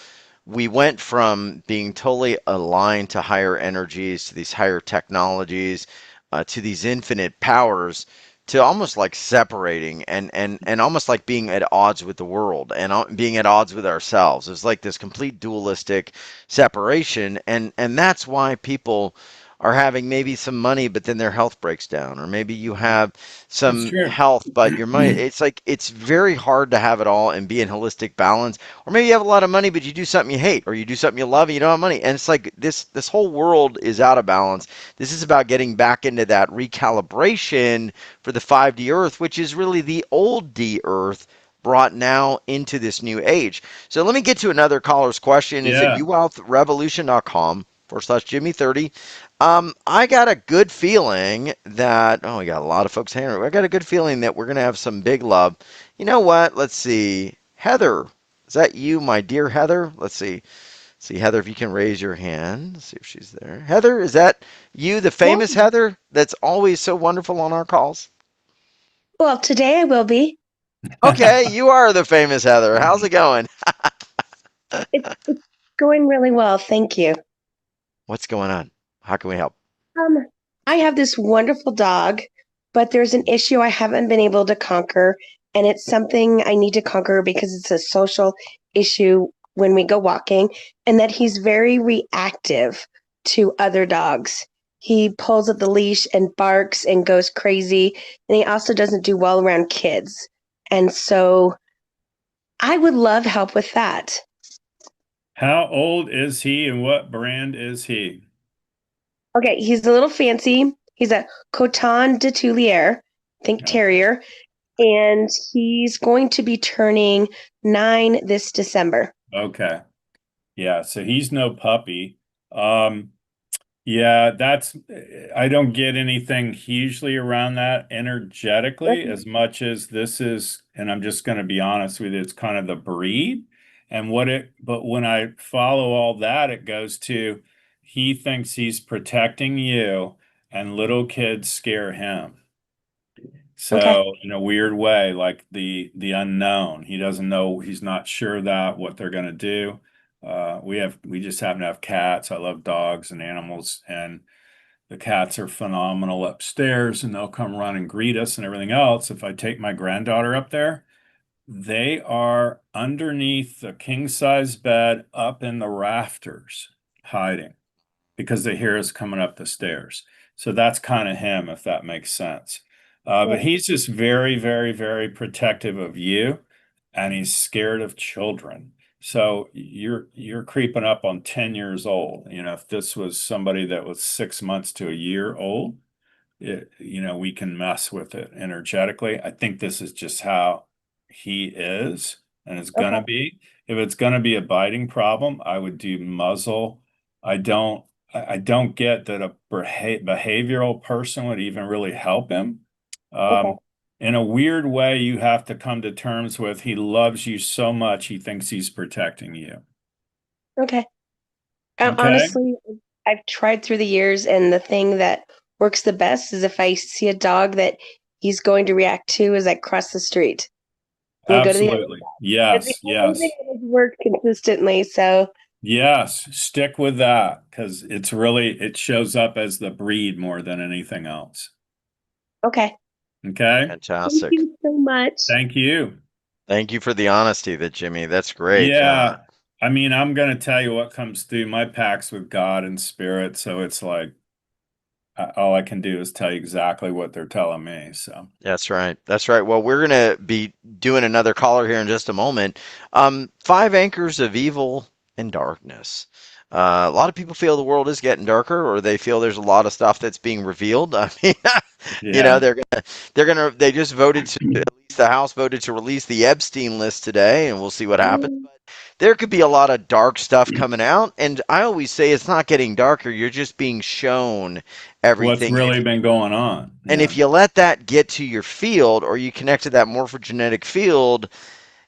Speaker 2: we went from being totally aligned to higher energies, to these higher technologies, to these infinite powers, to almost like separating and almost like being at odds with the world and being at odds with ourselves. It's like this complete dualistic separation, and that's why people are having maybe some money, but then their health breaks down, or maybe you have
Speaker 1: That's
Speaker 2: some
Speaker 1: true.
Speaker 2: health, but your money, it's like it's very hard to have it all and be in holistic balance. Or maybe you have a lot of money, but you do something you hate, or you do something you love and you don't have money. And it's like this whole world is out of balance. This is about getting back into that recalibration for the 5D Earth, which is really the old D Earth brought now into this new age. So let me get to another caller's question. Is it
Speaker 1: Yeah.
Speaker 2: uwealthrevolution.com/Jimmy30? I got a good feeling that, oh, we got a lot of folks hanging. I got a good feeling that we're going to have some big love. You know what? Let's see. Heather, is that you, my dear Heather? Let's see. See, Heather, if you can raise your hand. Let's see if she's there. Heather, is that you, the
Speaker 9: Yeah.
Speaker 2: famous Heather that's always so wonderful on our calls?
Speaker 9: Well, today I will be.
Speaker 2: Okay, you are the famous Heather. How's it going?
Speaker 9: It's going really well, thank you.
Speaker 2: What's going on? How can we help?
Speaker 9: Um, I have this wonderful dog, but there's an issue I haven't been able to conquer, and it's something I need to conquer because it's a social issue when we go walking, and that he's very reactive to other dogs. He pulls at the leash and barks and goes crazy, and he also doesn't do well around kids. And so I would love help with that.
Speaker 1: How old is he and what brand is he?
Speaker 9: Okay, he's a little fancy. He's a Coton de Tulier, think
Speaker 1: Okay.
Speaker 9: terrier, and he's going to be turning 9 this December.
Speaker 1: Okay. Yeah, so he's no puppy. Yeah, I don't get anything hugely around that energetically
Speaker 9: Okay.
Speaker 1: as much as this is, and I'm just going to be honest with you, it's kind of the breed and but when I follow all that, it goes to he thinks he's protecting you and little kids scare him.
Speaker 9: Okay.
Speaker 1: So in a weird way, like the unknown, he doesn't know, he's not sure that what they're going to do. We just happen to have cats. I love dogs and animals, and the cats are phenomenal upstairs, and they'll come run and greet us and everything else. If I take my granddaughter up there, they are underneath the king size bed up in the rafters hiding because they hear us coming up the stairs. So that's kind of him, if that makes sense. But
Speaker 9: Yeah.
Speaker 1: he's just very, very, very protective of you, and he's scared of children. So you're creeping up on 10 years old. If this was somebody that was 6 months to a year old, we can mess with it energetically. I think this is just how he is and is
Speaker 9: Okay.
Speaker 1: gonna be. If it's gonna be a biting problem, I would do muzzle. I don't get that a behavioral person would even really help him.
Speaker 9: Okay.
Speaker 1: In a weird way, you have to come to terms with he loves you so much he thinks he's protecting you.
Speaker 9: Okay.
Speaker 1: Okay?
Speaker 9: Honestly, I've tried through the years, and the thing that works the best is if I see a dog that he's going to react to as I cross the street. We'll go to the other.
Speaker 1: Absolutely.
Speaker 9: It's the
Speaker 1: Yes,
Speaker 9: only thing
Speaker 1: yes.
Speaker 9: that has worked consistently. So,
Speaker 1: Yes, stick with that because it's really, it shows up as the breed more than anything else.
Speaker 9: okay.
Speaker 1: Okay.
Speaker 9: Thank
Speaker 2: Fantastic.
Speaker 9: you so much.
Speaker 1: Thank you.
Speaker 2: Thank you for the honesty, that Jimmy. That's great.
Speaker 1: Yeah. I mean, I'm going to tell you what comes through my packs with God and spirit. So it's like, all I can do is tell you exactly what they're telling me. So,
Speaker 2: That's right. That's right. Well, we're going to be doing another caller here in just a moment. Five anchors of evil and darkness. A lot of people feel the world is getting darker, or they feel there's a lot of stuff that's being revealed. I mean,
Speaker 1: yeah.
Speaker 2: they just voted to, at least the House voted to release the Epstein list today, and we'll see what happens. But there could be a lot of dark stuff coming out, and I always say it's not getting darker. You're just being shown
Speaker 1: What's
Speaker 2: everything.
Speaker 1: really been going on.
Speaker 2: And
Speaker 1: Yeah.
Speaker 2: if you let that get to your field, or you connect to that morphogenetic field,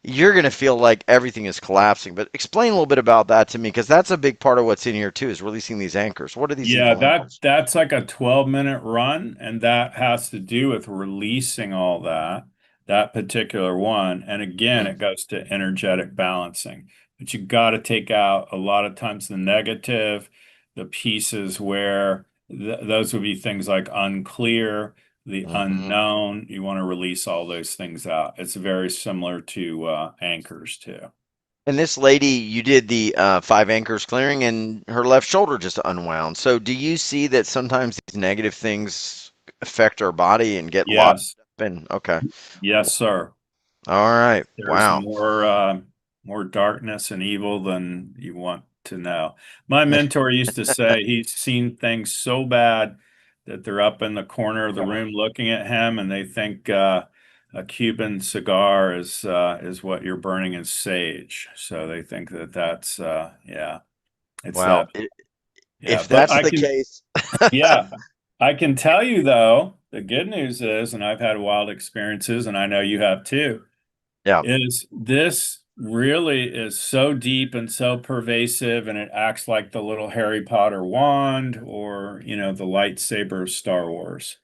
Speaker 2: you're going to feel like everything is collapsing. But explain a little bit about that to me, because that's a big part of what's in here too, is releasing these anchors. What are these
Speaker 1: Yeah,
Speaker 2: evil anchors?
Speaker 1: that's like a 12-minute run, and that has to do with releasing all that particular one. And again,
Speaker 2: Mm,
Speaker 1: it goes to energetic balancing. But you got to take out a lot of times the negative, the pieces where those would be things like unclear, the
Speaker 2: mhm.
Speaker 1: unknown. You want to release all those things out. It's very similar to anchors too.
Speaker 2: And this lady, you did the five anchors clearing, and her left shoulder just unwound. So do you see that sometimes these negative things affect our body and get lodged
Speaker 1: Yes,
Speaker 2: up in? Okay.
Speaker 1: yes, sir.
Speaker 2: All right.
Speaker 1: There's
Speaker 2: Wow.
Speaker 1: more darkness and evil than you want to know. My mentor used to say he's seen things so bad that they're up in the corner of the room looking at him, and they think a Cuban cigar is what you're burning as sage. So they think that that's yeah, it's
Speaker 2: Well,
Speaker 1: that. Yeah,
Speaker 2: if
Speaker 1: but
Speaker 2: that's
Speaker 1: I
Speaker 2: the
Speaker 1: can
Speaker 2: case,
Speaker 1: yeah, I can tell you though, the good news is, and I've had wild experiences, and I know you have too,
Speaker 2: yeah.
Speaker 1: is this really is so deep and so pervasive, and it acts like the little Harry Potter wand or, the lightsaber of Star Wars.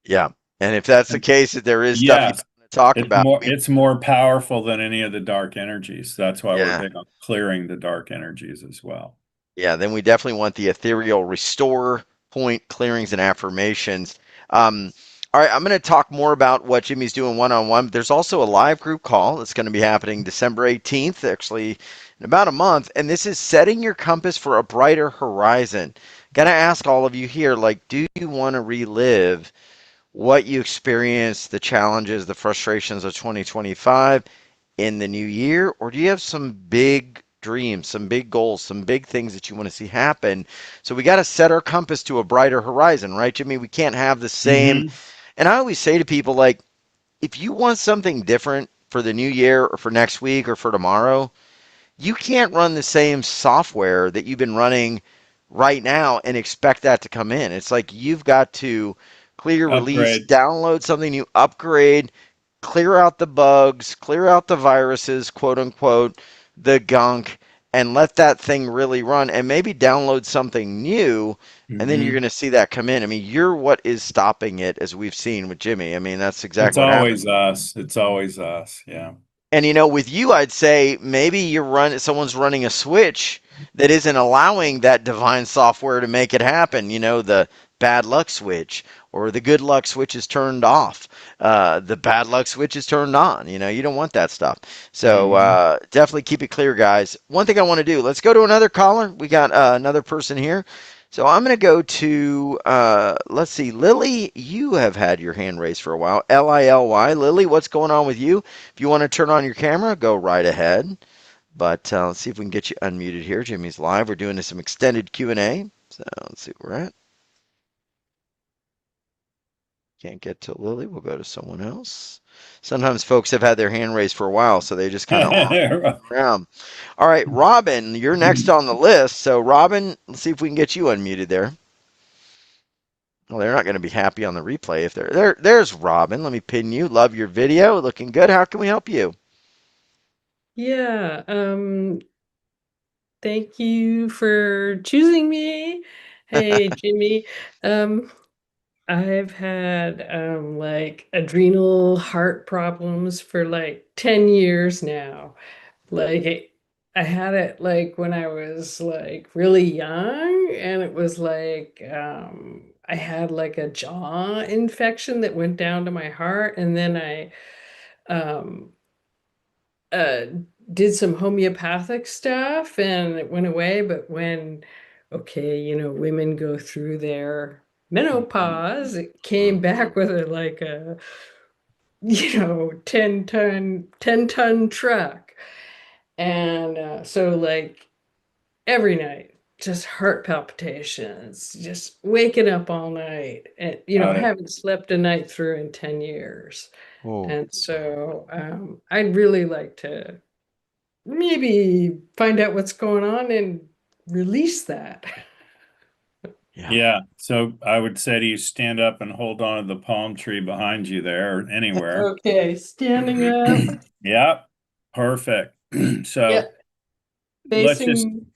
Speaker 2: Yeah. And if that's the
Speaker 1: And
Speaker 2: case, that there is stuff you
Speaker 1: yes,
Speaker 2: don't want to talk
Speaker 1: it's
Speaker 2: about.
Speaker 1: more it's more powerful than any of the dark energies. That's why we're
Speaker 2: Yeah.
Speaker 1: big on clearing the dark energies as well.
Speaker 2: Yeah. Then we definitely want the ethereal restore point clearings and affirmations. Um, all right. I'm going to talk more about what Jimmy's doing one on one. There's also a live group call that's going to be happening December 18th, actually in about a month. And this is setting your compass for a brighter horizon. Got to ask all of you here, like, do you want to relive what you experienced, the challenges, the frustrations of 2025 in the new year? Or do you have some big dreams, some big goals, some big things that you want to see happen? So we got to set our compass to a brighter horizon, right, Jimmy? We can't have the same.
Speaker 1: Hmm.
Speaker 2: And I always say to people, like, if you want something different for the new year or for next week or for tomorrow, you can't run the same software that you've been running right now and expect that to come in. It's like you've got to clear, release,
Speaker 1: Upgrade.
Speaker 2: download something new, upgrade, clear out the bugs, clear out the viruses, quote unquote, the gunk, and let that thing really run, and maybe download something new. And then you're going
Speaker 1: Hmm.
Speaker 2: to see that come in. I mean, you're what is stopping it, as we've seen with Jimmy. I mean, that's
Speaker 1: It's
Speaker 2: exactly what happened.
Speaker 1: always us. It's always us. Yeah.
Speaker 2: And with you, I'd say maybe someone's running a switch that isn't allowing that divine software to make it happen. The bad luck switch, or the good luck switch is turned off. The bad luck switch is turned on. You don't want that stuff. So
Speaker 1: Hmm.
Speaker 2: definitely keep it clear, guys. One thing I want to do, let's go to another caller. We got another person here. So I'm going to go to, let's see, Lily, you have had your hand raised for a while. Lily. Lily, what's going on with you? If you want to turn on your camera, go right ahead. But let's see if we can get you unmuted here. Jimmy's live. We're doing some extended Q&A. So let's see where we're at. Can't get to Lily. We'll go to someone else. Sometimes folks have had their hand raised for a while, so they just kind of are around. All right, Robin, you're next on the list. So Robin, let's see if we can get you unmuted there. Well, they're not going to be happy on the replay if they're there. There's Robin. Let me pin you. Love your video. Looking good. How can we help you?
Speaker 10: Yeah, thank you for choosing me. Hey, Jimmy. Um, I've had like adrenal heart problems for like 10 years now. Like I had it like when I was like really young, and it was like I had like a jaw infection that went down to my heart, and then I um uh did some homeopathic stuff and it went away. But when, okay, women go through their menopause, it came back with a like a 10 ton truck. And so like every night, just heart palpitations, just waking up all night, and
Speaker 1: Got it.
Speaker 10: haven't slept a night through in 10 years.
Speaker 2: Oh,
Speaker 10: And so I'd really like to maybe find out what's going on and release that.
Speaker 2: yeah.
Speaker 1: Yeah. So I would say to you, stand up and hold on to the palm tree behind you there or anywhere.
Speaker 10: Okay, standing up.
Speaker 1: Yeah. Perfect.
Speaker 10: Yeah,
Speaker 1: So let's just
Speaker 10: facing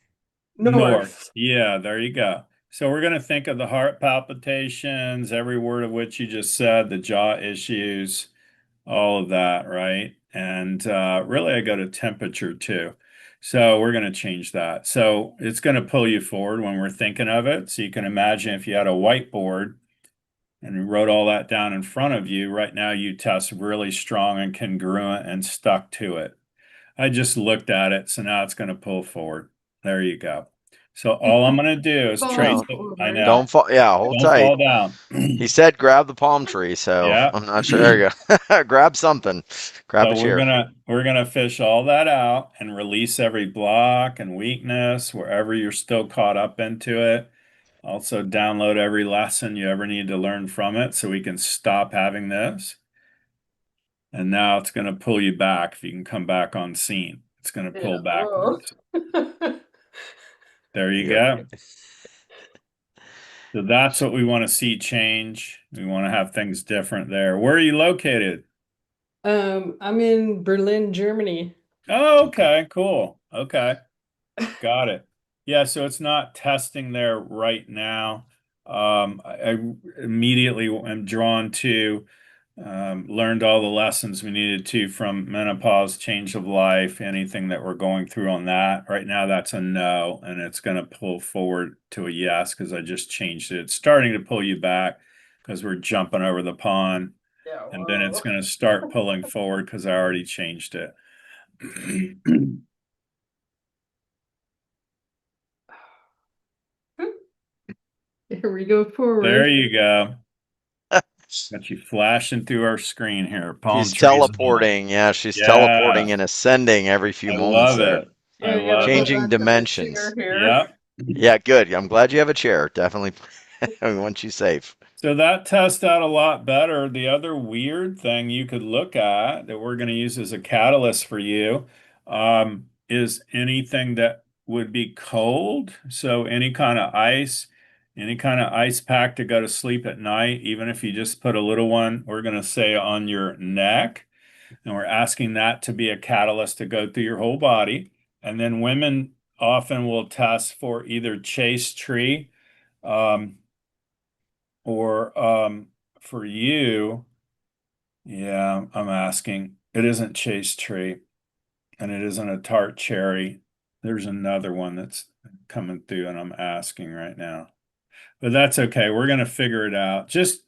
Speaker 1: north.
Speaker 10: north.
Speaker 1: Yeah, there you go. So we're going to think of the heart palpitations, every word of which you just said, the jaw issues, all of that, right? And really, I go to temperature too. So we're going to change that. So it's going to pull you forward when we're thinking of it. So you can imagine if you had a whiteboard and you wrote all that down in front of you, right now you test really strong and congruent and stuck to it. I just looked at it, so now it's going to pull forward. There you go. So all I'm going to do is trace
Speaker 10: Falling
Speaker 2: Well,
Speaker 1: it. I
Speaker 10: forward.
Speaker 1: know.
Speaker 2: don't fall. Yeah, hold
Speaker 1: Don't
Speaker 2: tight.
Speaker 1: fall down.
Speaker 2: He said grab the palm tree, so
Speaker 1: Yeah.
Speaker 2: I'm not sure. There you go. Grab something. Grab a
Speaker 1: So we're
Speaker 2: chair.
Speaker 1: gonna fish all that out and release every block and weakness wherever you're still caught up into it. Also download every lesson you ever need to learn from it so we can stop having this. And now it's gonna pull you back if you can come back on scene. It's gonna
Speaker 10: Yeah.
Speaker 1: pull
Speaker 10: Whoa.
Speaker 1: backwards. There you
Speaker 2: Yep.
Speaker 1: go. So that's what we want to see change. We want to have things different there. Where are you located?
Speaker 10: I'm in Berlin, Germany.
Speaker 1: Oh,
Speaker 2: Okay.
Speaker 1: okay, cool. Okay. Got it. Yeah, so it's not testing there right now. I immediately am drawn to learned all the lessons we needed to from menopause, change of life, anything that we're going through on that. Right now, that's a no, and it's going to pull forward to a yes because I just changed it. It's starting to pull you back because we're jumping over the pond,
Speaker 10: Yeah,
Speaker 1: and then it's
Speaker 10: whoa.
Speaker 1: going to start pulling forward because I already changed it.
Speaker 10: Here we go
Speaker 1: There
Speaker 10: forward.
Speaker 1: you go. Got you flashing through our screen here. Palm
Speaker 2: She's
Speaker 1: trees on.
Speaker 2: teleporting. Yeah, she's
Speaker 1: Yeah,
Speaker 2: teleporting and ascending every few
Speaker 1: I
Speaker 2: moments
Speaker 1: love
Speaker 2: there.
Speaker 1: it. I
Speaker 10: I gotta
Speaker 1: love
Speaker 10: hold
Speaker 1: it.
Speaker 2: Changing
Speaker 10: on to the chair
Speaker 2: dimensions.
Speaker 10: here.
Speaker 1: Yep.
Speaker 2: Yeah, good. I'm glad you have a chair. Definitely we want you safe.
Speaker 1: So that tests out a lot better. The other weird thing you could look at that we're going to use as a catalyst for you is anything that would be cold. So any kind of ice pack to go to sleep at night, even if you just put a little one, we're going to say on your neck. And we're asking that to be a catalyst to go through your whole body. And then women often will test for either chase tree. Um, or for you, yeah, I'm asking. It isn't chase tree and it isn't a tart cherry. There's another one that's coming through and I'm asking right now. But that's okay. We're gonna figure it out. Just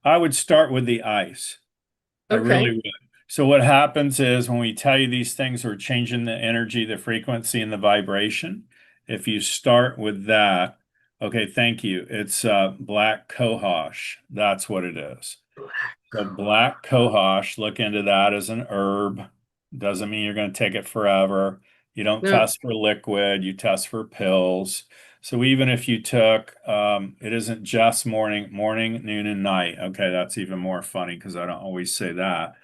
Speaker 1: I would start with the ice. I really
Speaker 10: Okay.
Speaker 1: would. So what happens is when we tell you these things, we're changing the energy, the frequency, and the vibration. If you start with that, okay, thank you. It's black cohosh. That's what it is. So black cohosh, look into that as an herb. Doesn't mean you're going to take it forever. You don't
Speaker 10: No.
Speaker 1: test for liquid, you test for pills. So even if you took, it isn't just morning, noon, and night. Okay, that's even more funny because I don't always say that.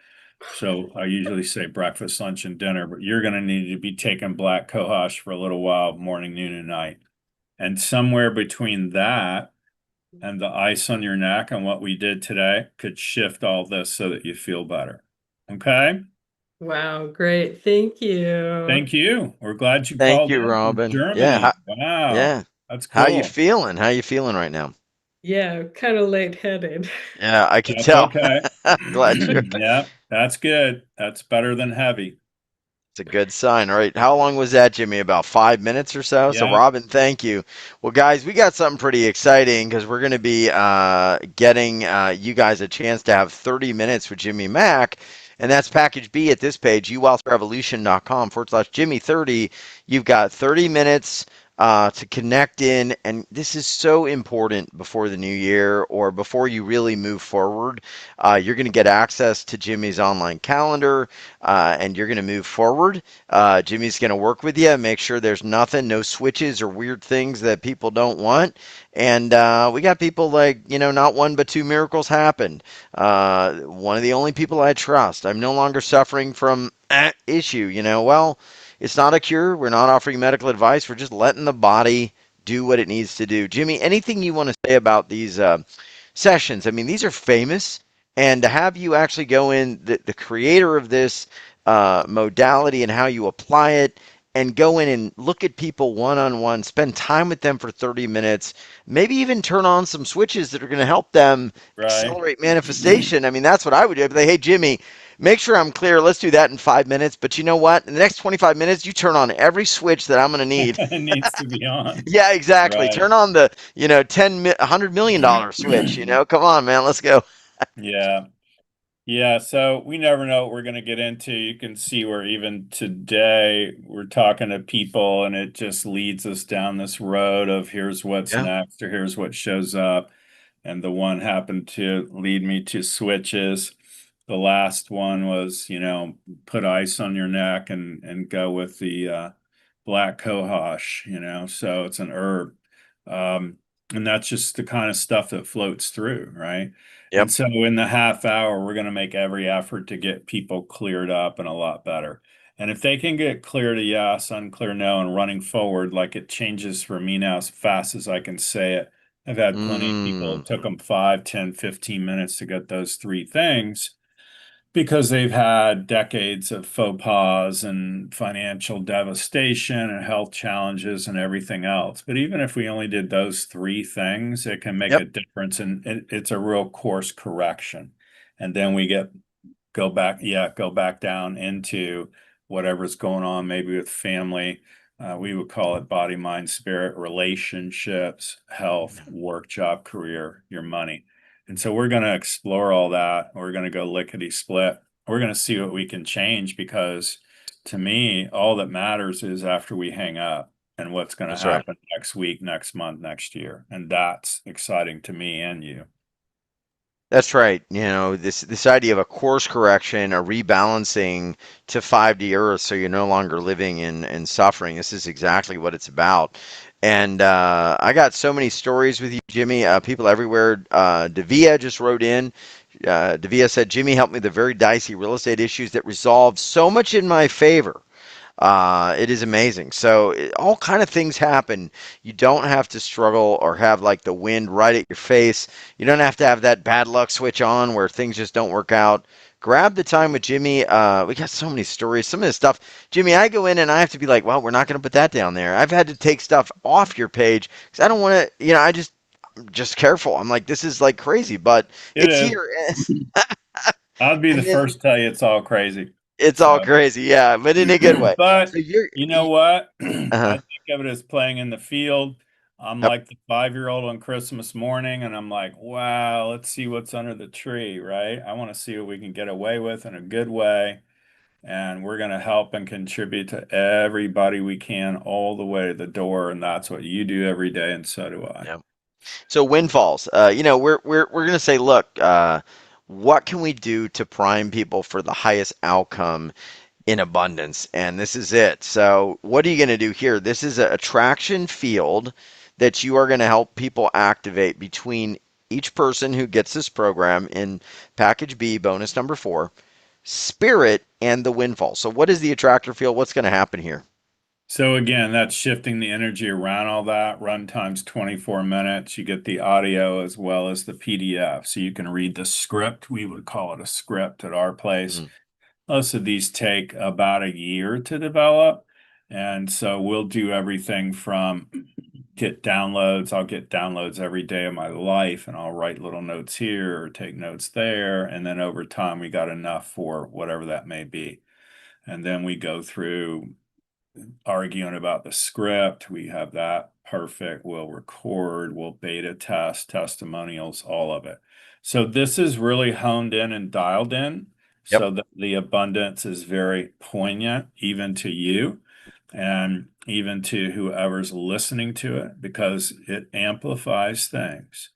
Speaker 1: So I usually say breakfast, lunch, and dinner, but you're going to need to be taking black cohosh for a little while, morning, noon, and night. And somewhere between that and the ice on your neck and what we did today could shift all this so that you feel better. Okay?
Speaker 10: Wow, great. Thank you.
Speaker 1: Thank you. We're glad you
Speaker 2: Thank
Speaker 1: called
Speaker 2: you,
Speaker 1: in from
Speaker 2: Robin. Yeah,
Speaker 1: Germany. Wow.
Speaker 2: yeah.
Speaker 1: That's
Speaker 2: How you
Speaker 1: cool.
Speaker 2: feeling? How you feeling right now?
Speaker 10: Yeah, kind of lightheaded.
Speaker 2: Yeah, I can
Speaker 1: That's
Speaker 2: tell.
Speaker 1: okay.
Speaker 2: Glad you.
Speaker 1: Yeah, that's good. That's better than heavy.
Speaker 2: It's a good sign. All right. How long was that, Jimmy? About 5 minutes or so? So,
Speaker 1: Yeah.
Speaker 2: Robin, thank you. Well, guys, we got something pretty exciting because we're going to be getting you guys a chance to have 30 minutes with Jimmy Mack. And that's package B at this page, uwealthrevolution.com/Jimmy30. You've got 30 minutes to connect in. And this is so important before the new year or before you really move forward. You're going to get access to Jimmy's online calendar and you're going to move forward. Jimmy's going to work with you, make sure there's nothing, no switches or weird things that people don't want. And we got people like, not one but two miracles happened. One of the only people I trust. I'm no longer suffering from issue. Well, it's not a cure. We're not offering medical advice. We're just letting the body do what it needs to do. Jimmy, anything you want to say about these sessions? I mean, these are famous. And to have you actually go in, the creator of this modality and how you apply it, and go in and look at people one on one, spend time with them for 30 minutes, maybe even turn on some switches that are going to help them
Speaker 1: Right.
Speaker 2: accelerate manifestation. I mean, that's what I would do. I'd be like, hey, Jimmy, make sure I'm clear. Let's do that in 5 minutes. But you know what? In the next 25 minutes, you turn on every switch that I'm going to need.
Speaker 1: It needs to be on.
Speaker 2: Yeah, exactly.
Speaker 1: Right.
Speaker 2: Turn on the, $100 million switch. Come on, man. Let's go.
Speaker 1: Yeah. Yeah, so we never know what we're going to get into. You can see where even today we're talking to people and it just leads us down this road of here's what's
Speaker 2: Yeah.
Speaker 1: next or here's what shows up. And the one happened to lead me to switches. The last one was, put ice on your neck and go with the black cohosh, so it's an herb. And that's just the kind of stuff that floats through, right?
Speaker 2: Yep.
Speaker 1: And so in the half hour, we're going to make every effort to get people cleared up and a lot better. And if they can get clear to yes, unclear no, and running forward, like it changes for me now as fast as I can say it. I've had plenty of people,
Speaker 2: Mm.
Speaker 1: it took them 5, 10, 15 minutes to get those three things because they've had decades of faux pas and financial devastation and health challenges and everything else. But even if we only did those three things, it can make
Speaker 2: Yep.
Speaker 1: a difference, and it's a real course correction. And then we go back down into whatever's going on, maybe with family. We would call it body, mind, spirit, relationships, health, work, job, career, your money. And so we're going to explore all that. We're going to go lickety split. We're going to see what we can change because to me, all that matters is after we hang up and what's going to
Speaker 2: That's right.
Speaker 1: happen next week, next month, next year. And that's exciting to me and you.
Speaker 2: That's right. This idea of a course correction, a rebalancing to 5D Earth, so you're no longer living in suffering. This is exactly what it's about. And I got so many stories with you, Jimmy. People everywhere. Davia just wrote in. Davia said, Jimmy helped me with the very dicey real estate issues that resolved so much in my favor. It is amazing. So all kind of things happen. You don't have to struggle or have like the wind right at your face. You don't have to have that bad luck switch on where things just don't work out. Grab the time with Jimmy. We got so many stories. Some of this stuff, Jimmy, I go in and I have to be like, well, we're not going to put that down there. I've had to take stuff off your page because I don't want to, I'm just careful. I'm like, this is like crazy, but
Speaker 1: It
Speaker 2: it's
Speaker 1: is.
Speaker 2: here.
Speaker 1: I'd be the
Speaker 2: And then
Speaker 1: first to tell you it's all crazy.
Speaker 2: it's all
Speaker 1: So,
Speaker 2: crazy. Yeah, but in a good way.
Speaker 1: but
Speaker 2: So you're,
Speaker 1: you know what? I
Speaker 2: uh,
Speaker 1: think of it as playing in the field. I'm
Speaker 2: yep,
Speaker 1: like the 5-year-old on Christmas morning, and I'm like, wow, let's see what's under the tree, right? I want to see what we can get away with in a good way. And we're going to help and contribute to everybody we can all the way to the door. And that's what you do every day, and so do I.
Speaker 2: yep. So windfalls, we're gonna say, look, what can we do to prime people for the highest outcome in abundance? And this is it. So what are you gonna do here? This is an attraction field that you are gonna help people activate between each person who gets this program in package B, bonus number 4, spirit and the windfall. So what is the attractor field? What's gonna happen here?
Speaker 1: So again, that's shifting the energy around all that. Run time's 24 minutes. You get the audio as well as the PDF. So you can read the script. We would call it a script at our place.
Speaker 2: Mhm.
Speaker 1: Most of these take about a year to develop. And so we'll do everything from get downloads. I'll get downloads every day of my life, and I'll write little notes here or take notes there. And then over time, we got enough for whatever that may be. And then we go through arguing about the script. We have that perfect. We'll record, we'll beta test, testimonials, all of it. So this is really honed in and dialed in
Speaker 2: Yep.
Speaker 1: so that the abundance is very poignant, even to you and even to whoever's listening to it, because it amplifies things,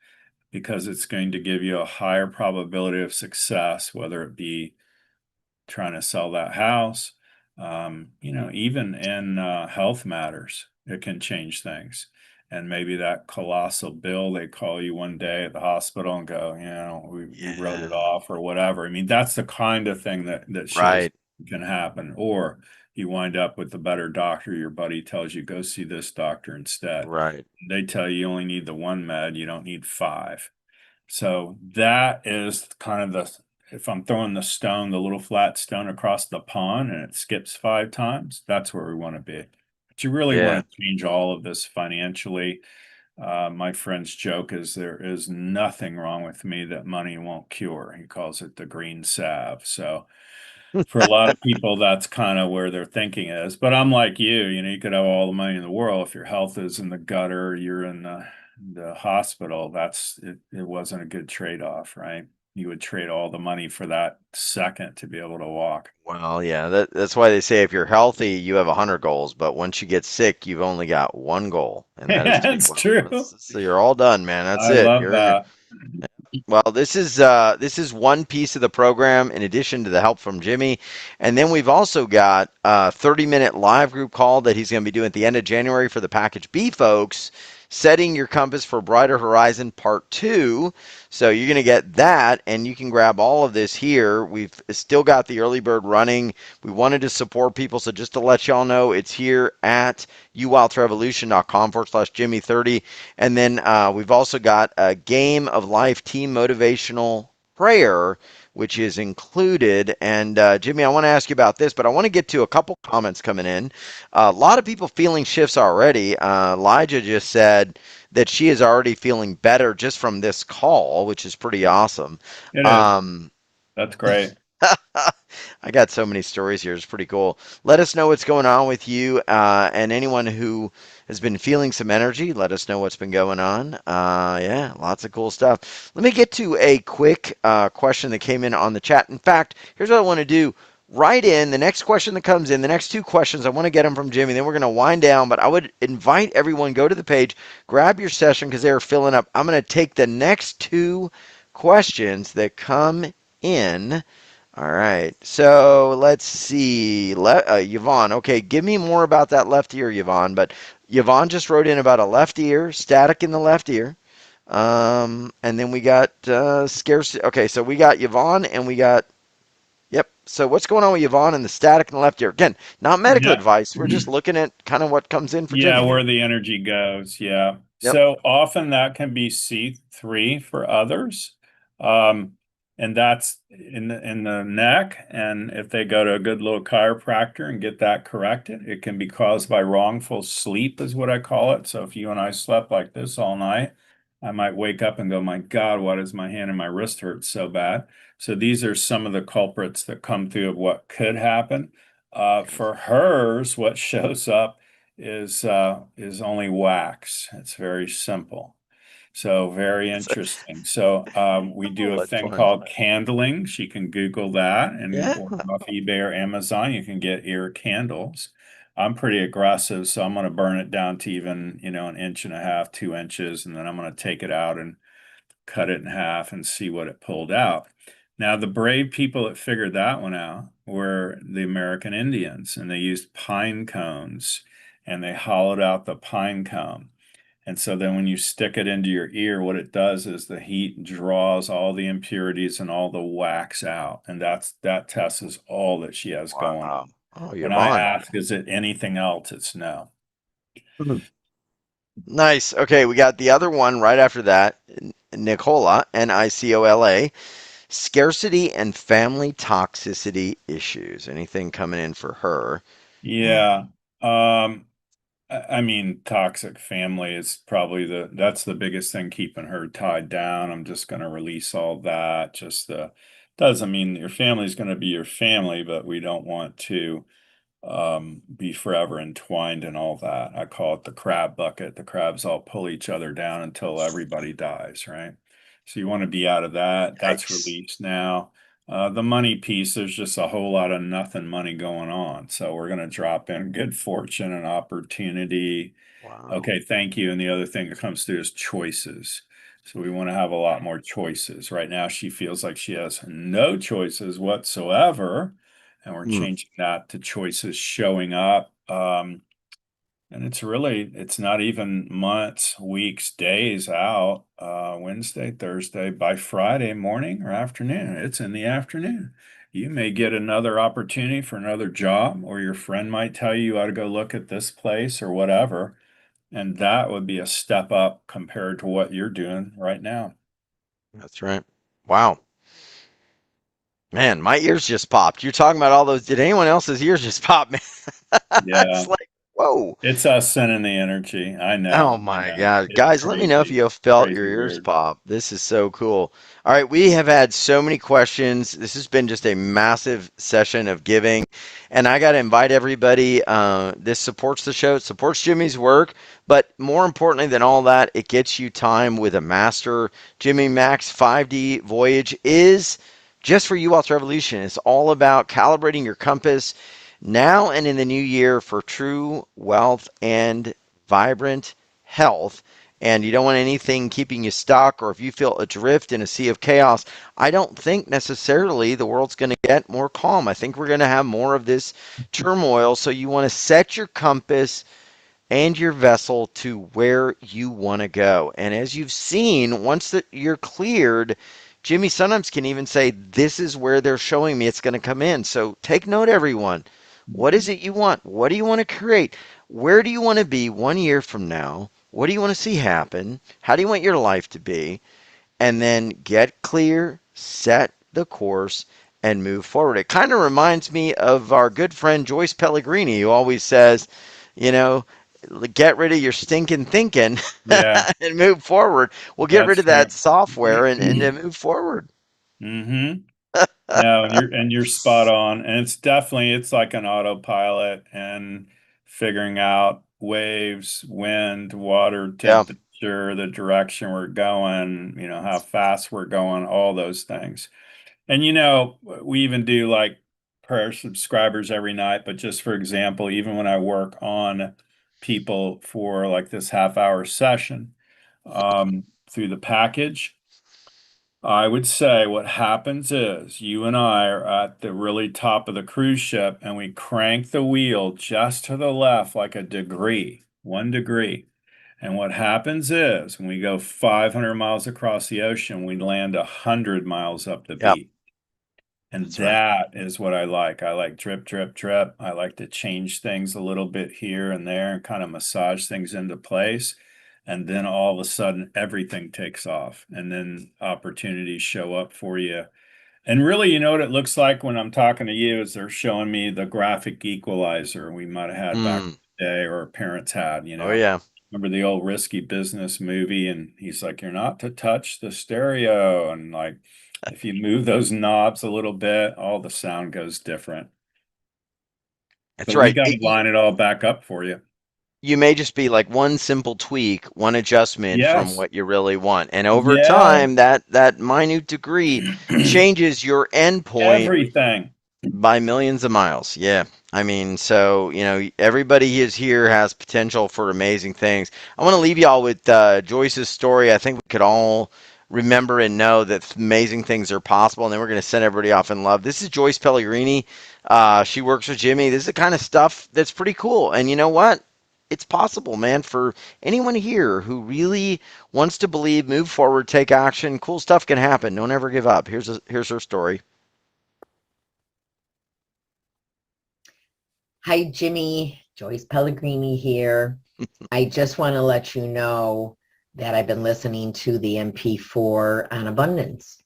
Speaker 1: because it's going to give you a higher probability of success, whether it be trying to sell that house, even in health matters, it can change things. And maybe that colossal bill, they call you one day at the hospital and go, we wrote it
Speaker 2: Yeah.
Speaker 1: off or whatever. I mean, that's the kind of thing that shows
Speaker 2: Right.
Speaker 1: can happen. Or you wind up with a better doctor. Your buddy tells you, go see this doctor instead.
Speaker 2: Right.
Speaker 1: They tell you only need the one med, you don't need five. So that is kind of if I'm throwing the stone, the little flat stone across the pond and it skips 5 times, that's where we want to be. But you really want
Speaker 2: Yeah.
Speaker 1: to change all of this financially. My friend's joke is there is nothing wrong with me that money won't cure. He calls it the green salve. So for a lot of people, that's kind of where their thinking is. But I'm like you could have all the money in the world. If your health is in the gutter, you're in the hospital, it wasn't a good trade-off, right? You would trade all the money for that second to be able to walk.
Speaker 2: Well, yeah, that's why they say if you're healthy, you have 100 goals, but once you get sick, you've only got one goal, and that is to be
Speaker 1: That's
Speaker 2: well.
Speaker 1: true.
Speaker 2: So you're all done, man. That's
Speaker 1: I
Speaker 2: it.
Speaker 1: love
Speaker 2: You're
Speaker 1: that.
Speaker 2: well, this is one piece of the program in addition to the help from Jimmy. And then we've also got a 30-minute live group call that he's going to be doing at the end of January for the package B folks, setting your compass for brighter horizon part 2. So you're going to get that, and you can grab all of this here. We've still got the early bird running. We wanted to support people, so just to let y'all know, it's here at uwealthrevolution.com/Jimmy30. And then we've also got a game of life team motivational prayer, which is included. And Jimmy, I want to ask you about this, but I want to get to a couple comments coming in. A lot of people feeling shifts already. Elijah just said that she is already feeling better just from this call, which is pretty awesome.
Speaker 1: It is. That's great.
Speaker 2: I got so many stories here. It's pretty cool. Let us know what's going on with you, and anyone who has been feeling some energy, let us know what's been going on. Yeah, lots of cool stuff. Let me get to a quick question that came in on the chat. In fact, here's what I want to do. Write in the next question that comes in, the next 2 questions. I want to get them from Jimmy. Then we're going to wind down, but I would invite everyone, go to the page, grab your session because they are filling up. I'm going to take the next 2 questions that come in. All right, so let's see. Yvonne, okay, give me more about that left ear, Yvonne. But Yvonne just wrote in about a left ear, static in the left ear. And then we got scarcity. Okay, so we got Yvonne and we got, yep. So what's going on with Yvonne and the static in the left ear? Again, not medical
Speaker 1: Yeah.
Speaker 2: advice. We're just looking at kind of what comes in for
Speaker 1: Yeah,
Speaker 2: Jimmy
Speaker 1: where
Speaker 2: here.
Speaker 1: the energy goes. Yeah.
Speaker 2: Yep.
Speaker 1: So often that can be C3 for others. And that's in the neck. And if they go to a good little chiropractor and get that corrected, it can be caused by wrongful sleep, is what I call it. So if you and I slept like this all night, I might wake up and go, my God, why does my hand and my wrist hurt so bad? So these are some of the culprits that come through of what could happen. For hers, what shows up is only wax. It's very simple. So very interesting. So we do
Speaker 2: Oh,
Speaker 1: a
Speaker 2: that's
Speaker 1: thing
Speaker 2: fun.
Speaker 1: called candling. She can Google that and
Speaker 2: Yeah.
Speaker 1: order off eBay or Amazon. You can get ear candles. I'm pretty aggressive, so I'm going to burn it down to even, 1.5 inches, 2 inches, and then I'm going to take it out and cut it in half and see what it pulled out. Now, the brave people that figured that one out were the American Indians, and they used pine cones and they hollowed out the pine cone. And so then when you stick it into your ear, what it does is the heat draws all the impurities and all the wax out. And that test is all that she has going
Speaker 2: Wow.
Speaker 1: on.
Speaker 2: Oh,
Speaker 1: When I
Speaker 2: Yvonne.
Speaker 1: ask, is it anything else? It's no.
Speaker 2: Nice. Okay, we got the other one right after that. Nicola, Nicola, scarcity and family toxicity issues. Anything coming in for her?
Speaker 1: Yeah. I mean, toxic family is probably that's the biggest thing keeping her tied down. I'm just going to release all that. Just doesn't mean your family's going to be your family, but we don't want to be forever entwined in all that. I call it the crab bucket. The crabs all pull each other down until everybody dies, right? So you want to be out of that. That's
Speaker 2: Yikes.
Speaker 1: released now. The money piece, there's just a whole lot of nothing money going on. So we're going to drop in good fortune and opportunity.
Speaker 2: Wow.
Speaker 1: Okay, thank you. And the other thing that comes through is choices. So we want to have a lot more choices. Right now, she feels like she has no choices whatsoever, and we're
Speaker 2: Hmm.
Speaker 1: changing that to choices showing up. And it's not even months, weeks, days out. Wednesday, Thursday, by Friday morning or afternoon. It's in the afternoon. You may get another opportunity for another job, or your friend might tell you ought to go look at this place or whatever. And that would be a step up compared to what you're doing right now.
Speaker 2: That's right. Wow. Man, my ears just popped. You're talking about all those. Did anyone else's ears just pop, man?
Speaker 1: Yeah.
Speaker 2: It's like, whoa.
Speaker 1: It's us sending the energy. I
Speaker 2: Oh
Speaker 1: know. I
Speaker 2: my
Speaker 1: know.
Speaker 2: God.
Speaker 1: It's
Speaker 2: Guys, let me know if
Speaker 1: crazy.
Speaker 2: you have felt your
Speaker 1: Crazy
Speaker 2: ears
Speaker 1: weird.
Speaker 2: pop. This is so cool. All right, we have had so many questions. This has been just a massive session of giving. And I got to invite everybody. This supports the show, it supports Jimmy's work. But more importantly than all that, it gets you time with a master. Jimmy Mack's 5D voyage is just for you, Wealth Revolution. It's all about calibrating your compass now and in the new year for true wealth and vibrant health, and you don't want anything keeping you stuck, or if you feel adrift in a sea of chaos, I don't think necessarily the world's going to get more calm. I think we're going to have more of this turmoil. So you want to set your compass and your vessel to where you want to go. And as you've seen, once that you're cleared, Jimmy sometimes can even say, this is where they're showing me it's going to come in. So take note, everyone. What is it you want? What do you want to create? Where do you want to be 1 year from now? What do you want to see happen? How do you want your life to be? And then get clear, set the course, and move forward. It kind of reminds me of our good friend Joyce Pellegrini, who always says, you know, get rid of your stinking thinking
Speaker 1: Yeah,
Speaker 2: and move forward. We'll get rid
Speaker 1: that's
Speaker 2: of that
Speaker 1: true.
Speaker 2: software and then move forward.
Speaker 1: Mm-hmm. No, and you're spot on. And it's like an autopilot and figuring out waves, wind, water,
Speaker 2: Yeah.
Speaker 1: temperature, the direction we're going, how fast we're going, all those things. And we even do like prayer subscribers every night, but just for example, even when I work on people for like this half-hour session, through the package, I would say what happens is you and I are at the really top of the cruise ship and we crank the wheel just to the left, like a degree, 1 degree. And what happens is when we go 500 miles across the ocean, we land 100 miles up the
Speaker 2: Yep.
Speaker 1: beach. And
Speaker 2: That's right.
Speaker 1: that is what I like. I like drip, drip, drip. I like to change things a little bit here and there and kind of massage things into place. And then all of a sudden, everything takes off. And then opportunities show up for you. And really, what it looks like when I'm talking to you is they're showing me the graphic equalizer we might have had back in
Speaker 2: Mm.
Speaker 1: the day or our parents had,
Speaker 2: Oh, yeah.
Speaker 1: Remember the old Risky Business movie? And he's like, you're not to touch the stereo. And like, if you move those knobs a little bit, all the sound goes different.
Speaker 2: That's
Speaker 1: But we
Speaker 2: right.
Speaker 1: got to line it all back up for you.
Speaker 2: You may just be like one simple tweak, one adjustment from
Speaker 1: Yes.
Speaker 2: what you really want. And over
Speaker 1: Yeah.
Speaker 2: time, that minute degree changes your endpoint
Speaker 1: Everything.
Speaker 2: by millions of miles. Yeah. I mean, so, everybody is here has potential for amazing things. I want to leave y'all with Joyce's story. I think we could all remember and know that amazing things are possible. And then we're going to send everybody off in love. This is Joyce Pellegrini. She works with Jimmy. This is the kind of stuff that's pretty cool. And you know what? It's possible, man, for anyone here who really wants to believe, move forward, take action. Cool stuff can happen. Don't ever give up. Here's her story.
Speaker 11: Hi, Jimmy. Joyce Pellegrini here. I just want to let you know that I've been listening to the MP4 on abundance.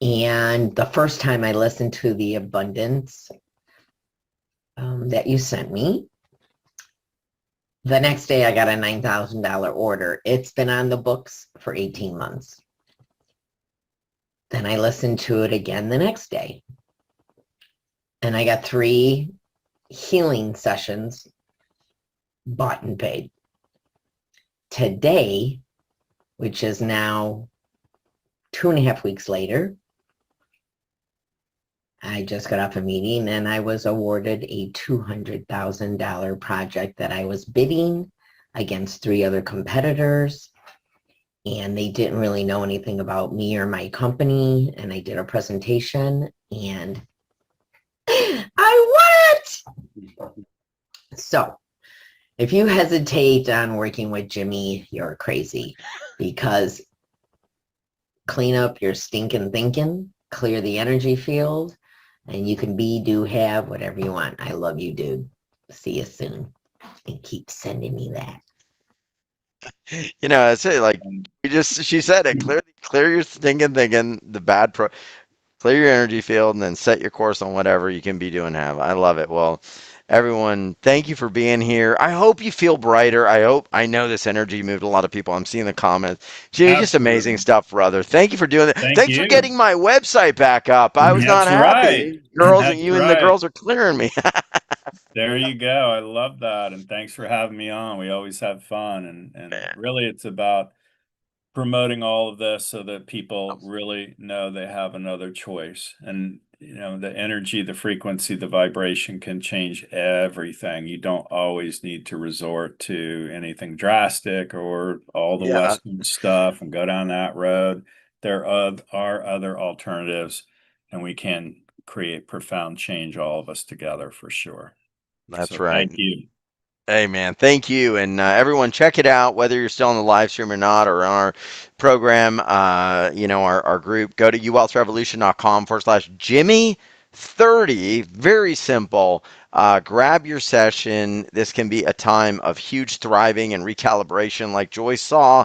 Speaker 11: And the first time I listened to the abundance that you sent me, The next day I got a $9,000 order. It's been on the books for 18 months. Then I listened to it again the next day. And I got 3 healing sessions bought and paid. Today, which is now 2.5 weeks later, I just got off a meeting and I was awarded a $200,000 project that I was bidding against 3 other competitors. And they didn't really know anything about me or my company. And I did a presentation and I won it. So if you hesitate on working with Jimmy, you're crazy, because clean up your stinking thinking, clear the energy field, and you can be, do, have whatever you want. I love you, dude. See you soon. And keep sending me that.
Speaker 2: You know, it's like she said it, clear your thinking, clear your energy field, and then set your course on whatever you can be doing. Have I love it. Well, everyone, thank you for being here. I hope you feel brighter. I know this energy moved a lot of people. I'm seeing the comments. Jimmy, just amazing
Speaker 1: Absolutely.
Speaker 2: stuff, brother. Thank you for doing that.
Speaker 1: Thank
Speaker 2: Thanks for
Speaker 1: you.
Speaker 2: getting my website back up. I was not
Speaker 1: That's right.
Speaker 2: happy. Girls,
Speaker 1: That's
Speaker 2: you and the
Speaker 1: right.
Speaker 2: girls are clearing me.
Speaker 1: There you go. I love that. And thanks for having me on. We always have fun. And
Speaker 2: Man.
Speaker 1: really, it's about promoting all of this so that people really know they have another choice. And, you know, the energy, the frequency, the vibration can change everything. You don't always need to resort to anything drastic or all the
Speaker 2: Yeah,
Speaker 1: Western stuff and go down that road. There are other alternatives, and we can create profound change, all of us together, for sure.
Speaker 2: that's
Speaker 1: So
Speaker 2: right.
Speaker 1: thank you.
Speaker 2: Hey, man, thank you. And everyone, check it out, whether you're still on the live stream or not, or on our program, our group. Go to uwealthrevolution.com/Jimmy30. Very simple. Grab your session. This can be a time of huge thriving and recalibration, like Joyce saw.